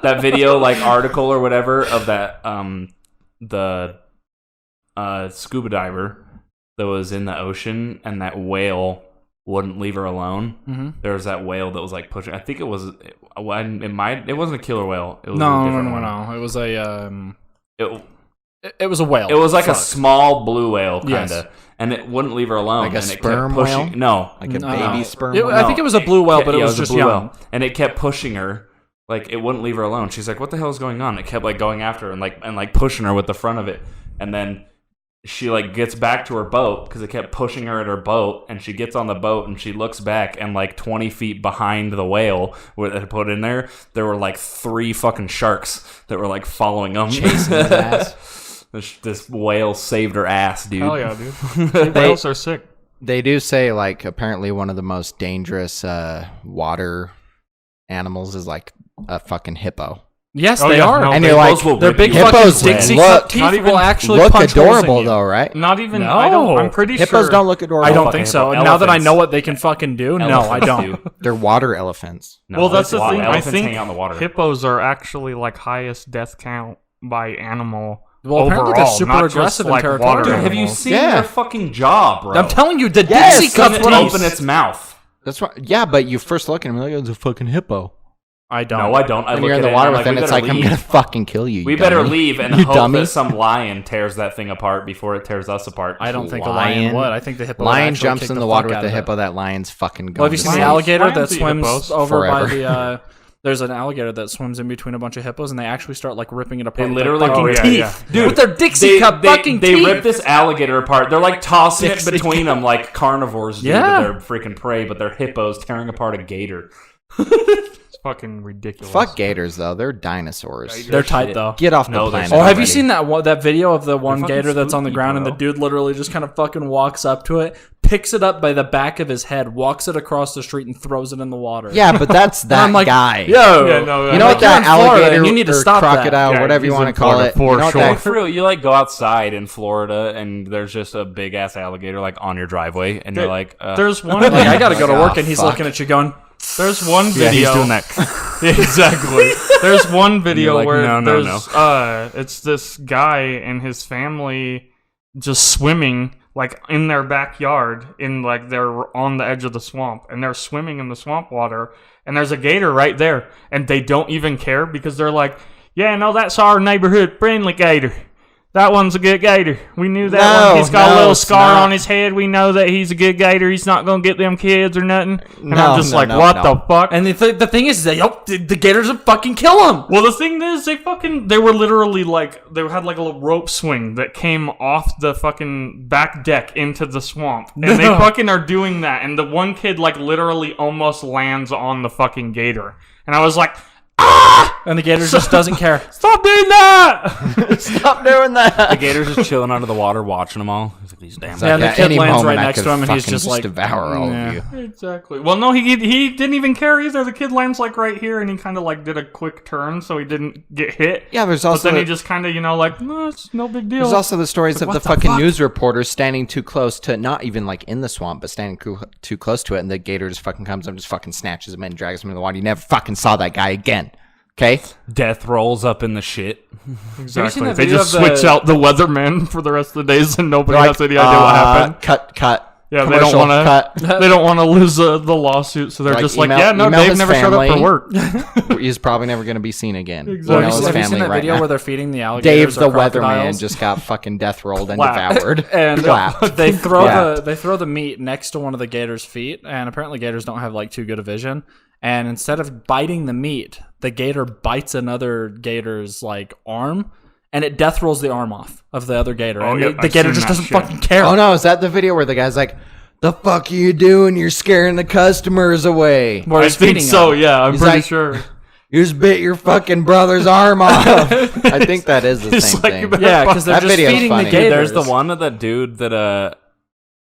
That video, like article or whatever, of that the scuba diver that was in the ocean, and that whale wouldn't leave her alone. There was that whale that was like pushing. I think it was. It wasn't a killer whale. It was a different one. No. It was a. It was a whale. It was like a small blue whale, kind of, and it wouldn't leave her alone. Like a and sperm it kept pushing, whale? No, Like a baby sperm I whale? think it was a blue whale, but it was just blue young. whale. And it kept pushing her. Like, it wouldn't leave her alone. She's like, what the hell is going on? It kept, like, going after her and pushing her with the front of it. And then she, like, gets back to her boat because it kept pushing her at her boat. And she gets on the boat and she looks back and, like, 20 feet behind the whale where they put in there were, like, 3 fucking sharks that were, like, following them. Chasing his ass. This whale saved her ass, dude. Hell yeah, dude. Whales are sick. They do say, like, apparently one of the most dangerous water animals is, like, a fucking hippo. Yes, Oh, they yeah, are. no, And they you're like, They're big hippos fucking Dixie look- cup teeth not even will actually look punch holes in adorable, you. though, right? Not even. No. I'm pretty Hippos sure. don't look adorable. I don't Fucking think so. hippo. Now that I Elephants. know what they can fucking do, no, I Elephants don't. do. They're water elephants. No, Well, that's it's the thing. I elephants think hang out in the water. hippos are actually like highest death count by animal. Well, apparently overall, they're super not just, aggressive and like, territorial. water Dude, have you animals. seen Yeah. their fucking jaw, bro? I'm telling you, the Yes, Dixie cup It teeth. open its mouth. That's right. Yeah, but you first look at him like, it's a fucking hippo. I don't. No, I don't. I And look you're in at the it water and I'm with it, we it's better like, I'm leave. going to fucking kill you, We you better dummy. leave and You hope dummy. that some lion tears that thing apart before it tears us apart. I don't think a lion would. I think the hippo would Lion actually jumps kick in the water fuck with the out of hippo. it. That lion's fucking going Well, have you seen the to alligator that lions eat swims hippos over by forever. the? There's an alligator that swims in between a bunch of hippos, and they actually start like ripping it apart. They with their literally- fucking oh, yeah, teeth, yeah. Dude, with their Dixie cup fucking they teeth. rip this alligator apart. They're like tossing it Dixie between them like carnivores do Yeah. to their freaking prey, but they're hippos tearing apart a gator. It's fucking ridiculous. Fuck gators, though. They're dinosaurs. They're tight shit. though. Get off the No, they're planet. not. Oh, have you already. seen that video of the one fucking gator that's on the spooky, ground, and bro. the dude literally just kind of fucking walks up to it, picks it up by the back of his head, walks it across the street, and throws it in the water? Yeah, but that's And that I'm like, guy. Yo, Yeah, no, You know what you're that in Florida, alligator and you need to or stop that. crocodile, Yeah, whatever you he's want to in call Florida it. for You know what sure. that- For real, you like go outside in Florida and there's just a big ass alligator like on your driveway, and you're like, There's one. Like, I gotta go to Like, work, oh, and he's fuck. looking at you going, There's one video. yeah, he's doing that. Exactly. There's one video You're like, where no, there's it's this guy and his family just swimming like in their backyard in like they're on the edge of the swamp and they're swimming in the swamp water and there's a gator right there and they don't even care because they're like, yeah, no, that's our neighborhood friendly gator. That one's a good gator. We knew that No, one. He's got a no, little it's scar not. on his head. We know that he's a good gator. He's not going to get them kids or nothing. And No, I'm just no, like, no, what no. the fuck? and the thing is that the gators would fucking kill him. Well, the thing is, they were literally like, they had like a little rope swing that came off the fucking back deck into the swamp. And they fucking are doing that. And the one kid like literally almost lands on the fucking gator. And I was like, And the gator just doesn't care. stop doing that! Stop doing The that. gator's just chilling under the water watching them all. He's like, these damn. Yeah, and the At kid any lands moment, right I next could to him, and he's fucking just like, devour all yeah. of you. Exactly. Well, no, he didn't even care either. The kid lands like right here and he kind of like did a quick turn so he didn't get hit. Yeah, there's But also then he just kind of, like, no, it's no big deal. there's also the stories of what the the fucking fuck? news reporters standing too close to, not even like in the swamp, but standing too close to it, and the gator just fucking comes up, and just fucking snatches him and drags him in the water. You never fucking saw that guy again. Okay? Death rolls up in the shit. Exactly. that They video just of the- switch out the weatherman for the rest of the days and nobody has any idea what happened. Cut. Yeah, they Commercial, don't want cut. to. They don't want to lose the lawsuit, so they're Like, just like, email- yeah, no, email Dave his never showed up for family. work. He's probably never going to be seen again. Exactly. Email Have his you seen family that right video now. where they're feeding the Dave alligators the or weatherman crocodiles? just got fucking death rolled and Clap. devoured. And Clap. they throw Clap. they throw the meat next to one of the gator's feet, and apparently gators don't have like too good a vision. And instead of biting the meat, the gator bites another gator's like arm, and it death rolls the arm off of the other gator. Oh, and yeah, the I've gator seen just that doesn't shit. fucking care. Oh no, is that the video where the guy's like, "The fuck are you doing? You're scaring the customers away. Where I he's think feeding so, them. yeah, I'm He's pretty like- sure. You just bit your fucking brother's arm off." I think that is the It's same like, thing. you better Yeah, because they're That just video's feeding funny. the Dude, gators. There's the one of that dude that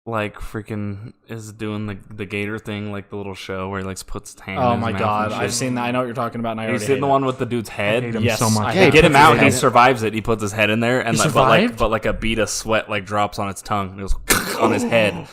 like freaking is doing the gator thing, like the little show where he like puts his hand in Oh his my mouth god, and shit. I've seen that. I know what you're talking about, and I Have you already seen hate the it. one with the dude's head? hate him Yes, so much. I Yeah, hate Get it. him out. He head. survives it. He puts his head in there, and He like, survived? but like a bead of sweat like drops on its tongue. It goes on his head,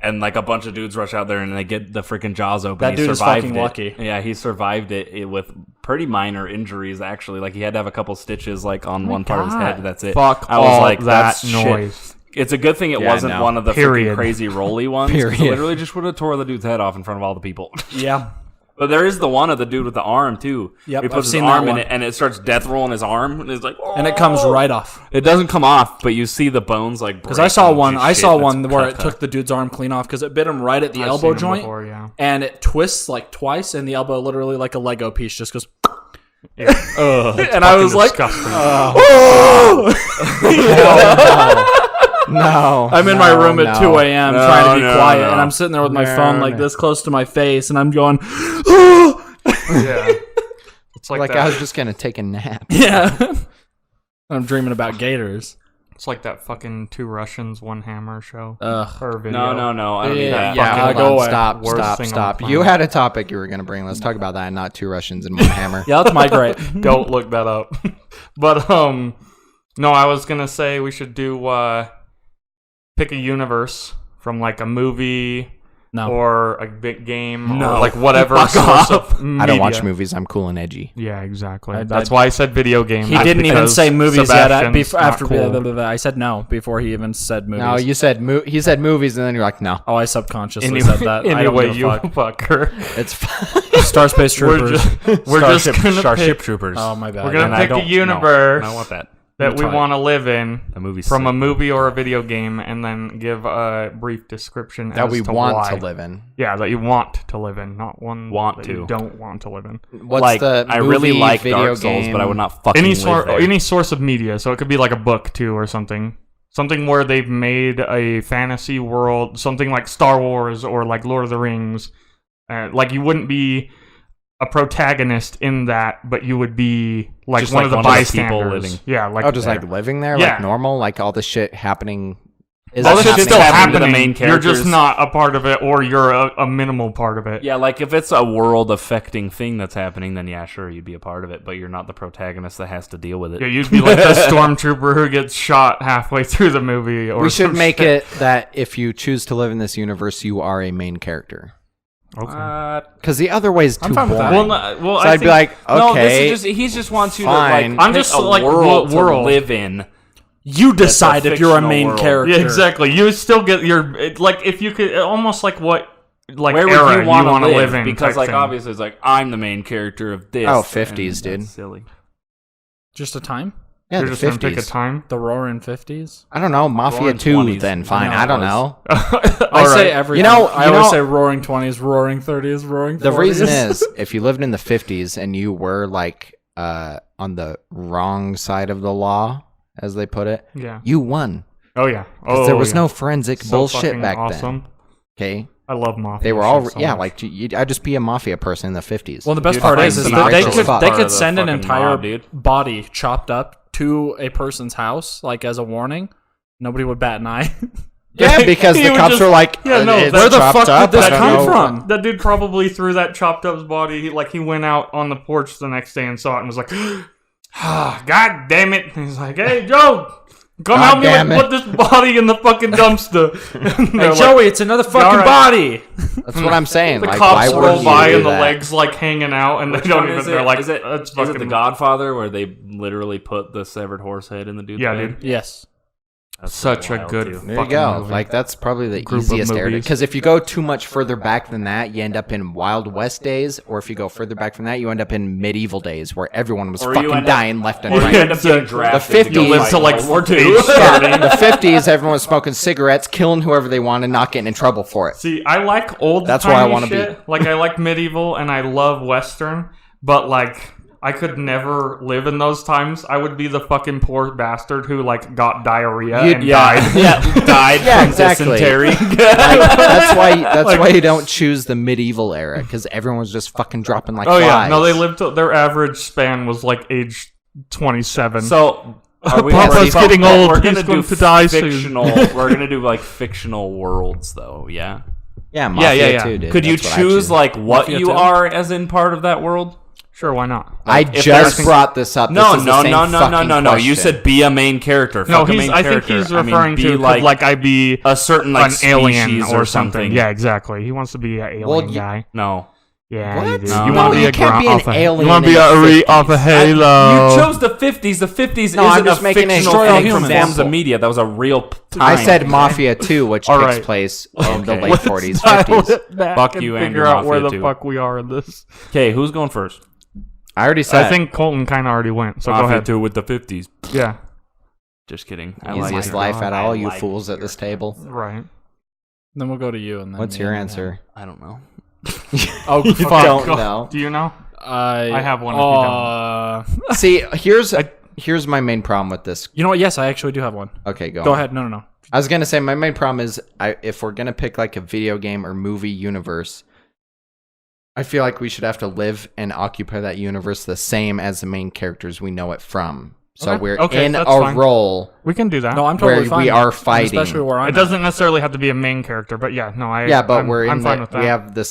and like a bunch of dudes rush out there and they get the freaking jaws open. That He dude is survived fucking it. lucky. Yeah, he survived it with pretty minor injuries actually. Like he had to have a couple stitches like on one part of his God. head. That's it. Fuck I was all like, that that's noise. Shit. It's a good thing it Yeah, wasn't no. one of the freaking Period. crazy rolly ones. 'Cause it Period. literally just would have tore the dude's head off in front of all the people. Yeah. But there is the one of the dude with the arm too. Yep, he I've puts his seen that arm in one. it, and it starts death rolling his arm, and it's like, And it comes right off. It doesn't come off, but you see the bones like. Because I saw one. breaking I and saw shit. one That's where cut. it took the dude's arm clean off because it bit him right at the I've elbow seen 'em joint, before, yeah. and it twists like twice, and the elbow literally like a Lego piece just goes. Yeah. And I was like, disgusting. No. I'm in my room at 2 a.m. No, trying to be no, quiet, no. and I'm sitting there with my No, phone like no. this close to my face, and I'm going, Yeah. It's like, Like that. I was just gonna take a nap. yeah. I'm dreaming about gators. It's like that fucking Two Russians, One Hammer show. Ugh. Or video. No. I don't need that. yeah. hold go on. away. Stop. Worst Stop. thing on Stop. the You planet. had a topic you were gonna bring. Let's talk about that. And not Two Russians and One Hammer. Yeah, let's migrate. Don't look that up. But no, I was gonna say we should do pick a universe from like a movie No. or a big game No. or like whatever Fuck source off. of media. I don't watch movies. I'm cool and edgy. Yeah, exactly. I- That's why I said video game. He not didn't even because say movies Sebastian's yet. not After cool. I said no before he even said movies. No, you said he said movies, and then you're like, no, Oh, I subconsciously Anyway, said that. I don't anyway, give you a fuck. fucker. it's fine. Star Space We're Troopers. just gonna Starship pick Troopers. Oh my bad. We're gonna And I pick a don't- universe. No, I want that. that we Try it. want to live in The movie's from a sick. movie or a video game, and then give a brief description that as we to want why. to live in. Yeah, that you want to live in, not one Want that to. you don't want to live in. What's like, the I really movie, like video Dark Souls, game? but I would not fucking Any live there. any source of media, so it could be like a book too, or something where they've made a fantasy world, something like Star Wars or like Lord of the Rings. Like you wouldn't be a protagonist in that, but you would be like Just one like of the one of the people bystanders. living. Yeah, like Oh, just there. like living there, Yeah. like normal, like all the shit happening. Is all that this shit's shit's still happening to happening. the main You're just characters. not a part of it, or you're a minimal part of it. Yeah, like if it's a world-affecting thing that's happening, then yeah, sure, you'd be a part of it, but you're not the protagonist that has to deal with it. Yeah, you'd be like the stormtrooper who gets shot halfway through the movie. Or We should some make shit. it that if you choose to live in this universe, you are a main character. Okay. Because the other way is too I'm fine with that. boring. well, So I I'd be think- like, No, okay, this is just, he just wants you fine. to like I'm pick just a like, world what world? to live in. You decide That's a if you're a fictional main world. character. yeah, exactly. You still get your like if you could almost like what like Where era would you want to wanna live? in Because type like thing. obviously it's like I'm the main character of this. Oh, and 50s, dude. that's silly. Just a time? yeah, You're the just gonna pick a 50s. time. The Roaring 50s? I don't know, Mafia Roaring 2 20s. then, fine. No, I don't it know. I say everything. You know- I you always know- say Roaring 20s, Roaring 30s, Roaring 40s. The reason is, if you lived in the 50s and you were like on the wrong side of the law, as they put it, Yeah. you won. Oh yeah. 'Cause Oh, there was yeah. no forensic So bullshit fucking back then. awesome. Okay, I love mafia. they were all shit so yeah, much. like I'd just be a mafia person in the 50s. Well, the best Dude, part Frank is that Sinatra they was could part they of could the send an fucking entire mob, dude. body chopped up to a person's house, like as a warning. Nobody would bat an eye. yeah, because He the would cops just- were like, yeah, no, it's where the chopped fuck up, did this I don't come know." from? That dude probably threw that chopped up's body. He went out on the porch the next day and saw it and was like, ah, God damn it. And he's like, hey, Joe, come God help me damn put this body in the fucking dumpster. And they're Hey, like- Joey, it's another fucking all right. body. That's what I'm saying. the like, cops why roll would by you and do the that? legs like hanging out and Which they don't one even, is they're it? like, is it that's is fucking. it The Godfather where they literally put the severed horse head in the dude's Yeah, bed? dude. Yes. That's Such a wild, good too. There you fucking go. movie. Like that's probably the Group of easiest area. movies. Because if you go too much further back than that, you end up in Wild West days, or if you go further back from that, you end up in medieval days where everyone was Or you fucking end up- dying left and Or you right. end up getting The drafted. to go 50s fight live to like World War II. age 30. The 50s, everyone was smoking cigarettes, killing whoever they wanted, not getting in trouble for it. See, I like old. That's where I want wanna to be. Like I like medieval and I love Western, but like I could never live in those times. I would be the fucking poor bastard who like got diarrhea and died. Yeah, died Yeah, from exactly. dysentery. Like, that's why you don't choose the medieval era, because everyone was just fucking dropping like Oh flies. yeah, no, they lived. Their average span was like age 27. So are we Papa's we're- getting we're old, gonna he's do going to die soon. fictional. We're gonna do like fictional worlds, though. Yeah. Yeah, Mafia yeah. too, dude. Could you That's what I choose choose. like what Mafia you too? are as in part of that world? Sure, why not? I if just there's- brought this up. No, This is the no, same no, no, no, fucking no, no. You question. said be a main character. No, Fuck a main I think character. he's I mean, referring be to like I be a certain like an alien species or something. Yeah, exactly. He wants to be an alien Well, guy. No. Yeah, What? you do. No. You No, want to be you a can't be an off a, alien You want to in be the off a 50s. Halo. You chose the 50s. The 50s No, I'm isn't just a making an fictional thing from example. forms of media. That was a real time. I said Mafia 2, which All takes right. place in the Okay. late 40s, Dial 50s. it back Fuck and you and figure your out where Mafia the too. fuck we are in this. Okay, who's going first? I already said I think Colton kind of already went, so go Mafia ahead. 2 with the 50s. Yeah, Just kidding. easiest life out of all you fools at this table. right. Then we'll go to you. And then What's me your and answer? I don't know. Oh, You fuck. don't know. Do you know? I have one if you don't. See, here's my main problem with this. You know what? Yes, I actually do have one. Okay, go Go on. ahead. No. I was gonna say my main problem is if we're gonna pick like a video game or movie universe, I feel like we should have to live and occupy that universe the same as the main characters we know it from. So Okay. we're Okay, in that's a fine. role We can do that. No, I'm where totally fine. we are fighting. Especially where I'm it doesn't necessarily have to be a main character, but yeah, no, but I'm fine with that. we have the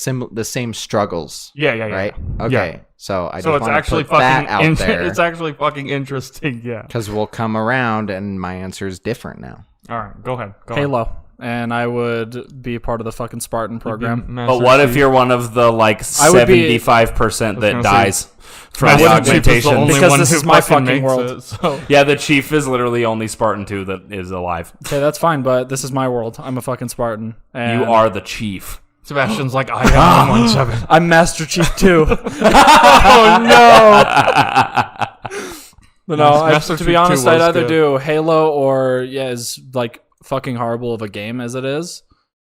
same struggles. yeah, Right? Yeah. Okay. So I So just it's want to actually put that fucking out there it's actually fucking interesting. Yeah. because we'll come around and my answer is different now. All right, go ahead. Go Halo. And I would be part of the fucking Spartan program. But what if you're one of the like I would be- 75% that gonna dies from I the wouldn't Chief is the augmentation? only Because one this who is my fucking fucking makes world. it, so. Yeah, the chief is literally only Spartan 2 that is alive. Okay, that's fine, but this is my world. I'm a fucking Spartan. And You are the chief. Sebastian's like, I am 117. I'm Master Chief too. Oh no! But no, Master to Chief be 2 honest, I'd was either good. do Halo or as like fucking horrible of a game as it is,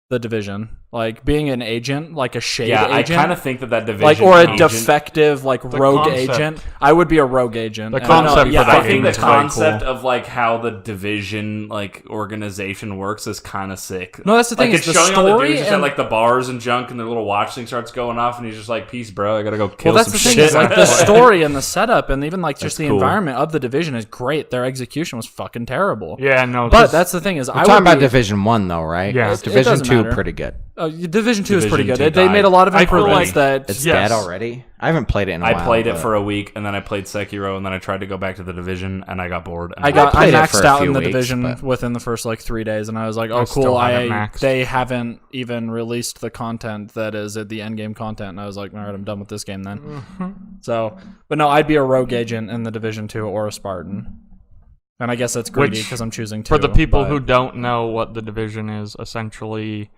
The Division. Like being an agent, like a shade Yeah, I agent. kind of think that division like or a agent- defective like rogue concept. agent. I would be a rogue agent. The And- concept Yeah, for that I think game the is very concept cool. of like how the division like organization works is kind of sick. No, that's the thing. Like Is it's the showing all the story dudes just at and- like the bars and junk, and their little watch thing starts going off, and he's just like, "Peace, bro. I gotta go kill well, that's some the thing. shit." Is like the story and the setup and even like just That's the cool. environment of the Division is great. Their execution was fucking terrible. Yeah, no. But 'cause- that's the thing is We're I talking would about be, Division 1 though, right? Yeah. It Division doesn't 2 matter. pretty good. Division 2 is pretty Division good. 2 They made a lot of I feel improvements like- that It's Yes. dead already? I haven't played it in a I while. played it but- for a week, and then I played Sekiro, and then I tried to go back to the division, and I got bored. And I played it for maxed a out few in the weeks, Division but- within the first like 3 days, and I was like, "Oh, I cool! still haven't maxed. They haven't even released the content that is at the end game content." And I was like, "All right, I'm done with this game then." Mm-hmm. So, but no, I'd be a rogue agent in the Division 2 or a Spartan, and I guess that's greedy Which, because I'm choosing two. for the people but- who don't know what the division is, essentially,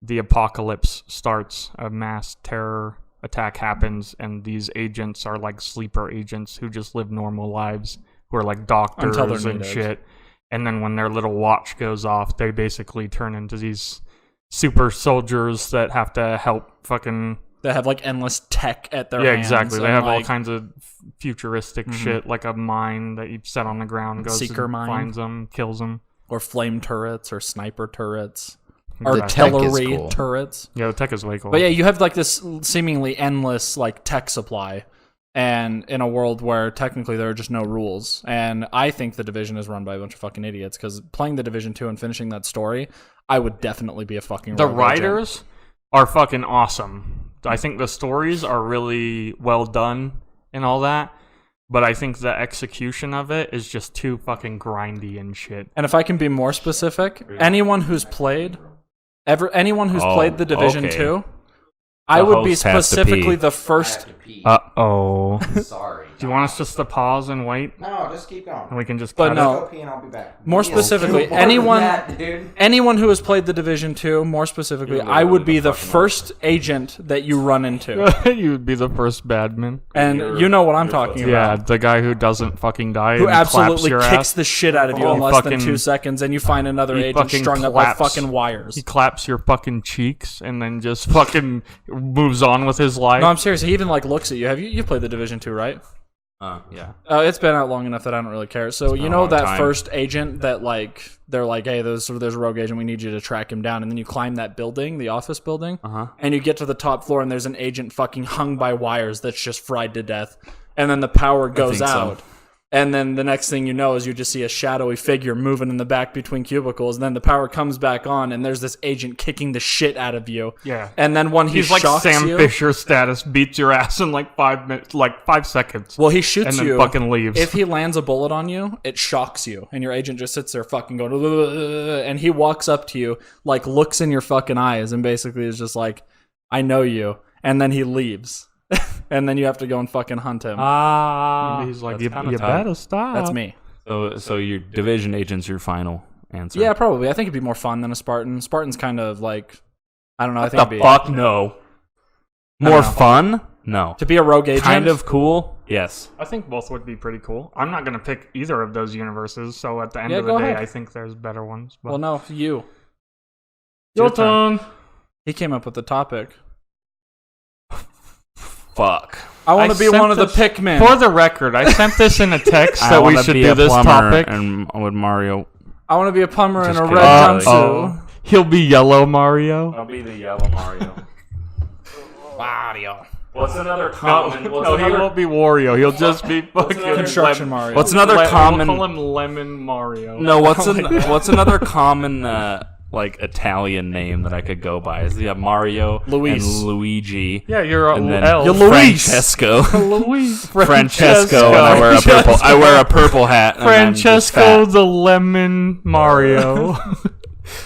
the apocalypse starts. A mass terror attack happens, and these agents are like sleeper agents who just live normal lives, who are like doctors Until they're and needed. shit. And then when their little watch goes off, they basically turn into these super soldiers that have to help fucking. they have like endless tech at their Yeah, hands exactly. They and, have all like, kinds of futuristic shit, like a mine that you set on the ground, goes Seeker and mine. finds them, kills them. or flame turrets or sniper turrets, The tech is artillery cool. turrets. Yeah, the tech is way cool. But yeah, you have like this seemingly endless like tech supply, and in a world where technically there are just no rules. And I think the Division is run by a bunch of fucking idiots because playing the Division 2 and finishing that story, I would definitely be a fucking the rogue writers are fucking awesome. I think the stories are really well done and all that, but I think the execution of it is just too fucking grindy and shit. And if I can be more specific, anyone who's played played the Division okay. 2, I The would be host has to specifically pee. the first. Uh-oh. Sorry. Do you want us just to pause and wait? No, just keep going. And we can just But cut no. Pee and I'll be back. More specifically, anyone who has played the Division 2, more specifically, I would be the first agent that you run into. it? You would be the first badman. And you know what I'm talking Yeah, about. the guy who doesn't fucking die Who and claps absolutely your kicks ass. the shit out of you Oh, in less than fucking- 2 seconds, and you find another he agent fucking strung up by claps. fucking wires. He claps your fucking cheeks and then just fucking moves on with his life. No, I'm serious. He even like looks at you. Have you played the Division 2, right? Yeah. It's been out long enough that I don't really care. So you a know long that time. first agent that like they're like, hey, there's a rogue agent. We need you to track him down, and then you climb that building, the office building, and you get to the top floor, and there's an agent fucking hung by wires that's just fried to death, and then the power goes think so. out. And then the next thing you know is you just see a shadowy figure moving in the back between cubicles. And then the power comes back on, and there's this agent kicking the shit out of you. Yeah. And then when he He's like shocks Sam you, Fisher status, beats your ass in like 5 minutes, like 5 seconds. well, he shoots and then you. fucking leaves. If he lands a bullet on you, it shocks you, and your agent just sits there fucking going, "Ugh," and he walks up to you, like looks in your fucking eyes, and basically is just like, "I know you." and then he leaves. And then you have to go and fucking hunt him. He's like, you kinda tight. better stop. That's me. So your division agent's your final answer. Yeah, probably. I think it'd be more fun than a Spartan. Spartan's kind of like, I don't know. I think The it'd be fuck no. I don't More know. fun? No. to be a rogue agent. Kind of cool? Yes. I think both would be pretty cool. I'm not going to pick either of those universes, so at the end Yeah, of the go day, ahead. I think there's better ones. But Well, no, you. your turn. turn. He came up with the topic. Fuck. I want I to be sent one of the this- Pikmin. For the record, I sent this in a text I that we wanna should be do a this plumber topic. and with Mario. I want to be a plumber in Just a kidding. red jumpsuit. Oh, he'll be yellow Mario. I'll be the yellow Mario. Mario. What's another No, common? no, he won't be Wario. He'll just be fucking Construction Mario. What's another We'll common? call him Lemon Mario. No, what's another common like Italian name that I could go by? Is Mario Luis. and Luigi? Yeah, you're And then L. You're Luis. Francesco. Luis. Francesco, and I wear a purple. I wear a purple hat. And I'm just Francesco fat. the Lemon Mario.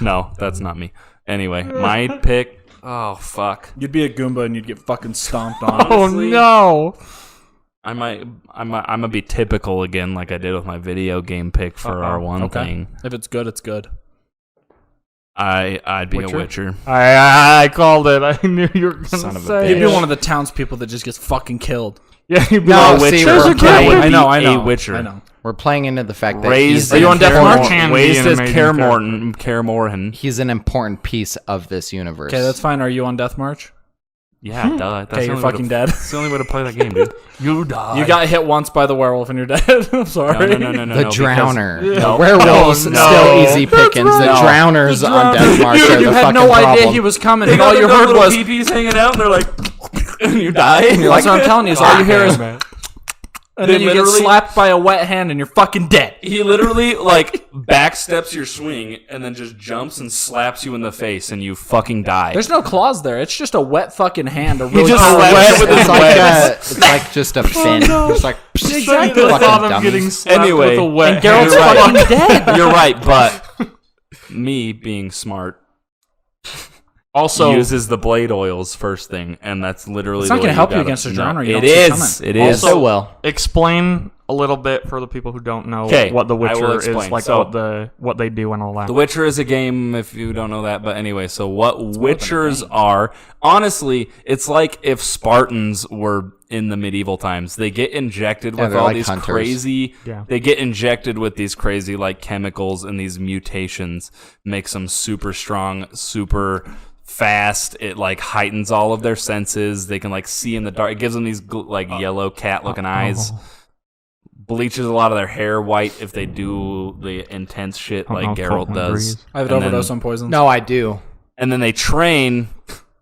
No, that's not me. Anyway, my pick. Oh fuck. You'd be a Goomba and you'd get fucking stomped on. Oh Honestly, no. I'm gonna be typical again, like I did with my video game pick for our one thing. If it's good, it's good. I'd be Witcher? a Witcher. I called it. I knew you were gonna Son of a say bitch. You'd be it. one of the townspeople that just gets fucking killed. Yeah, you'd be No, like, see, "There's we're a playing- kid." I know. a Witcher. I know. We're playing into the fact that Raised Are you on Death March? Can be Raised an as amazing Kaer character. Morhen. he's an important piece of this universe. Okay, that's fine. Are you on Death March? Yeah, duh. That's Okay, the you're only way fucking to- dead. That's the only way to play that game, dude. You die. You got hit once by the werewolf and you're dead. I'm sorry. no. the because- drowner. No. The werewolves Oh, no. still easy pickings. The No. drowners on Death March are You the had fucking no idea problem. he was coming, They and got all their you heard little was. peepees hanging out, and they're like, and you die. And you're That's what I'm telling you. Is all you hear is, Man. and then They you get literally- slapped by a wet hand and you're fucking dead. he literally like backsteps your swing and then just jumps and slaps you in the face, and you fucking die. There's no claws there. It's just a wet fucking hand. A really just cold slapped wet- you with his It's like, legs. it's like just a fin. It's like Exactly. fucking The thought of dummies. getting slapped Anyway, with a wet And Geralt's You're right. fucking dead. You're right, but me being smart Also, uses the blade oils first thing, and that's literally. It's not the gonna way help you gotta- against a No, genre you It don't see is. coming. It is. Also, well, explain a little bit for the people who don't know 'Kay, what The I will Witcher is, explain. like So- what they do and all that. The Witcher is a game, if you don't know that. But anyway, so what Witchers are, honestly, it's like if Spartans were in the medieval times. They get injected with they're all like these hunters. crazy. Yeah. They get injected with these crazy like chemicals, and these mutations makes them super strong, super fast. It like heightens all of their senses. They can like see in the dark. It gives them these like yellow cat looking eyes. Bleaches a lot of their hair white if they do the intense shit like Geralt does. I have And overdose then- on poisons. no, I do. And then they train,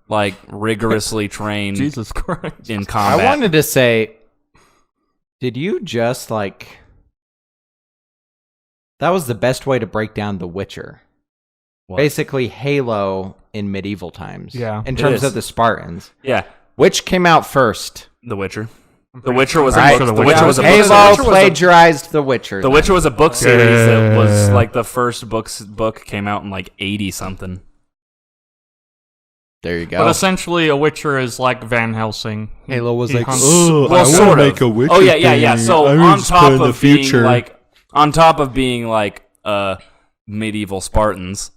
like rigorously train Jesus Christ. in I combat. wanted to say, did you just like? That was the best way to break down The Witcher. What? Basically, Halo in medieval times. Yeah. In It terms is. of the Spartans, Yeah, which came out first? The Witcher. The Witcher was Right. a book. The The Witcher Witcher was a book. Halo series. plagiarized The Witcher. The then. Witcher was a book series that was Yeah. like the first book came out in like 80 something. There you But go. essentially, a Witcher is like Van Helsing. Halo was He like, hunts- oh, Well, I sort want to of. make a Witcher Oh yeah. thing. So I on want to top play in the of being future. like, on top of being like medieval Spartans,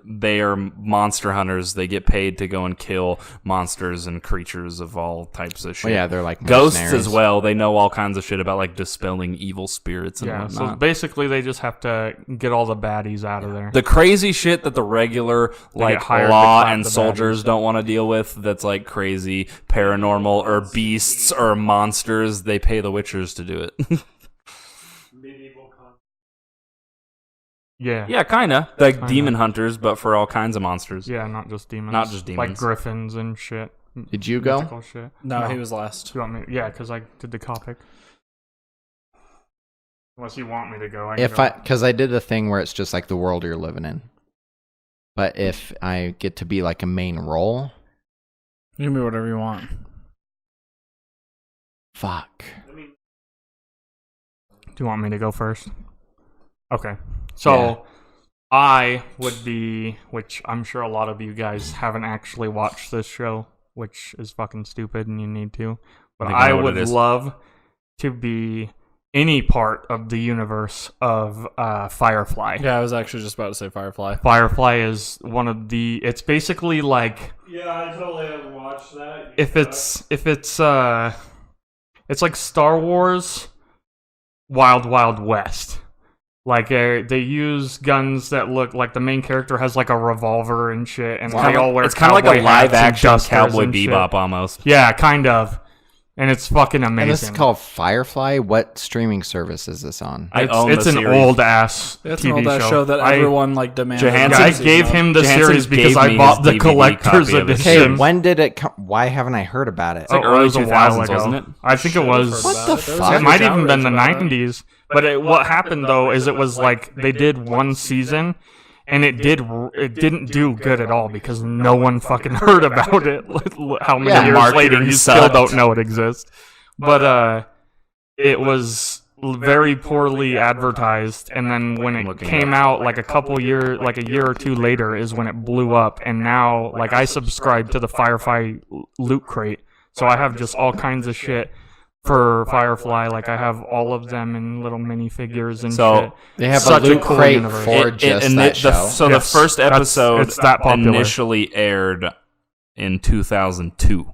they are monster hunters. They get paid to go and kill monsters and creatures of all types of shit. Well, yeah, they're like ghosts mercenaries. as well. They know all kinds of shit about like dispelling evil spirits and Yeah, so whatnot. basically, they just have to get all the baddies out of there. The crazy shit that the regular like get hired to law clap and the soldiers baddies. don't want to deal with, that's like crazy paranormal or beasts or monsters, they pay the Witchers to do it. Yeah. Yeah, kind of. Like Kinda. demon hunters, but for all kinds of monsters. Yeah, not just demons. Not just Like demons. griffins and shit. Did you go? Mythical shit. No, he was last. You want me? Yeah, because I did the topic. Unless you want me to go. Because I did a thing where it's just like the world you're living in. But if I get to be like a main role, You can be whatever you want. fuck. Do you want me to go first? Okay. So, Yeah. I would be, which I'm sure a lot of you guys haven't actually watched this show, which is fucking stupid and you need to. But I would love to be any part of the universe of Firefly. Yeah, I was actually just about to say Firefly. Firefly is one of the. It's basically like. Yeah, I totally haven't watched that. It's like Star Wars, Wild Wild West. Like they use guns that look like the main character has like a revolver and shit, and they all wear. It's kind of like a cowboy hats live and action dusters Cowboy and shit. Bebop almost. Yeah, kind of. And it's fucking amazing. And this is called Firefly. What streaming service is this on? It's an old ass It's TV an old ass show that everyone like demanded. Johansson- I gave him the Johansson series because gave I me bought his the DVD collector's copy of it. Okay, edition. when did it come? Why haven't I heard about it? like early it was a while 2000s, ago. wasn't it? I think it was. What the fuck? It might even been the 90s. But what happened though is it was like they did one season, and it didn't do good at all because no one fucking heard about it. How many Yeah, years marketing later you still sucked. don't know it exists? But it was very poorly advertised, and then when it came out, like a year or two later, is when it blew up. And now, like, I subscribe to the Firefly Loot Crate, so I have just all kinds of shit for Firefly. Like, I have all of them in little minifigures and So, shit. They have Such a a loot cool crate universe. for just and that show. So Yes, the first episode it's that popular. initially aired in 2002.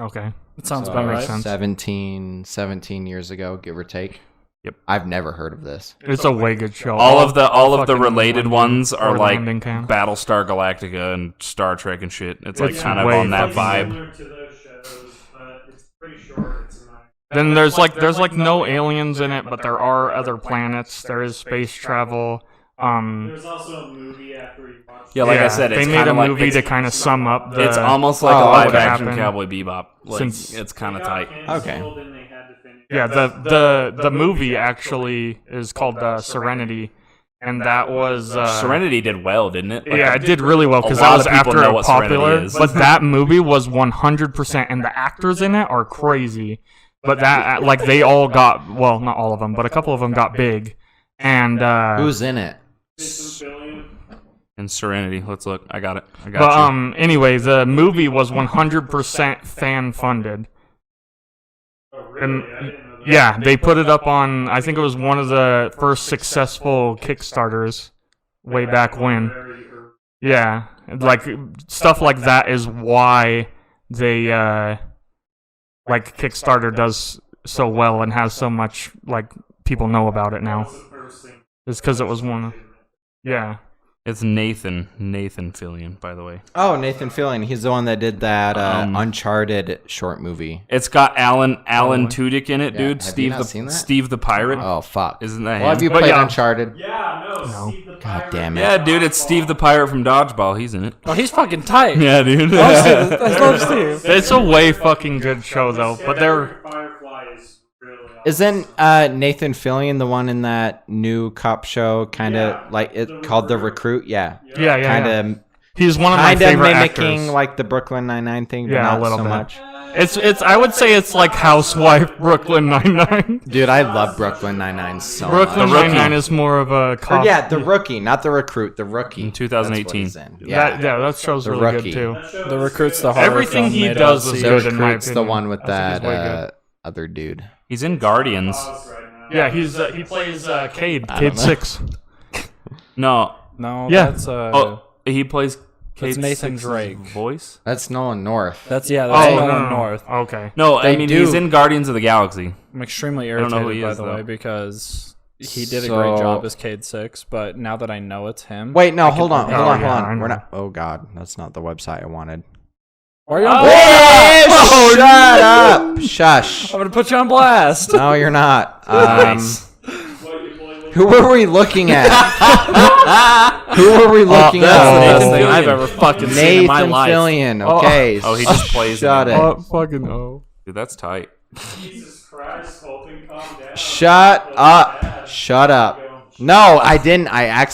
Okay. It sounds So about makes right. sense. 17 years ago, give or take. Yep. I've never heard of this. It's a way good show. All of the fucking related London ones are or like Landing Camp. Battlestar Galactica and Star Trek and shit. It's like It's kind of way on that fucking vibe. Similar to those shows, but it's pretty short. It's not. Then there's like no aliens in it, but there are other planets. There is space travel. There's also a movie after you watch. Yeah, like I said, they it's made kinda a like- movie to it's- kind of sum up the. It's almost like a Oh, live what action happened. Cowboy Bebop. Like, Since- it's kind of tight. Okay. Yeah, the movie actually is called Serenity, and that was Serenity did well, didn't it? Like, yeah, it did really well because a that lot was of people after know it what Serenity popular. is. But that movie was 100%, and the actors in it are crazy. But that like they all got not all of them, but a couple of them got big. And Who's in it? And Serenity. Let's look. I got it. I got but you. anyway, the movie was 100% fan funded. And yeah, they put it up on. I think it was one of the first successful Kickstarters way back when. Yeah, like stuff like that is why they like Kickstarter does so well and has so much like people know about it now. It's because it was one. Yeah. It's Nathan Fillion, by the way. Oh, Nathan Fillion. He's the one that did that Uncharted short movie. It's got Alan Tudyk in it, Yeah, dude. have you not seen that? Steve the Pirate. Oh, fuck. Isn't that Well, have him? you But played yeah. Uncharted? Yeah, no. Steve the God Pirate. damn it. Yeah, dude, it's Steve the Pirate from Dodgeball. He's in it. Oh, he's fucking tight. Yeah, dude. I love Steve. It's a way fucking good show though, but they're Firefly is really awesome. Isn't Nathan Fillion the one in that new cop show, kind of Yeah, like it The called The Recruit. Recruit? Yeah, yeah. kind of, He's one of my favorite mimicking actors. like the Brooklyn Nine-Nine thing, but Yeah, a not little so bit. much. It's I would say it's like Housewife Brooklyn Nine-Nine. Dude, I love Brooklyn Nine-Nine so Brooklyn much. Nine-Nine is more of a Or, cop. yeah, The Rookie, not The Recruit, The Rookie. In 2018. That's what he's in. Yeah, That show's The really Rookie. good too. That show The is Recruit's the sick. horror Everything film he made does out of is The good in my Recruit's the opinion. one with I think that he's way good. other dude. He's in Guardians. Pause right now. Yeah, he plays Cade. I Cade don't know. 6. No. No, Yeah. that's He plays That's Kate Nathan Six's Drake. voice. That's Nolan North. that's Nolan North. Okay. No, They I mean do- he's in Guardians of the Galaxy. I'm extremely don't know who irritated he by is, the though. way because he did a So- great job as Cade 6, but now that I know it's him, Wait, no, hold on. Oh, yeah, I We're know. not. Oh God, that's not the website I wanted. why are you on Oh, shut up! Shush. I'm gonna put you on blast. No, you're not. Nice. Who were we looking at? Who were we looking That's the at? best Nathan thing I've Fillion. ever fucking seen in my Nathan life. Fillion. Okay. Oh, he just plays Shut in it. it. Fucking oh. Dude, that's tight. Jesus Christ, Colton, calm down. Shut up. Shut up. No, I didn't. I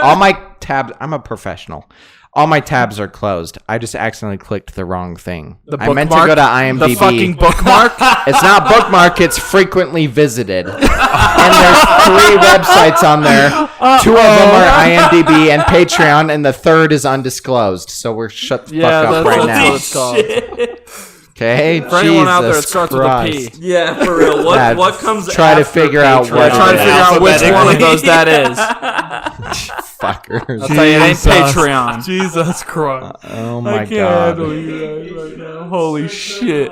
all my tabs. I'm a professional. All my tabs are closed. I just accidentally clicked the wrong thing. I meant to bookmark? go to IMDb. The fucking bookmark? It's not bookmark, it's frequently visited. And there's 3 websites on there. 2 of them are IMDb and Patreon, and the third is undisclosed. So we're shut the fuck up right now. what it's called. Okay, For anyone out there, it Jesus starts Christ. with a P. Yeah, for real. Dad, What comes try to after figure out Patreon? what Try to it figure out which one of those that is. Fuckers. I'll tell you, it ain't Jesus. Patreon. Jesus Christ. Oh I my can't god. handle you guys right now. Holy shit.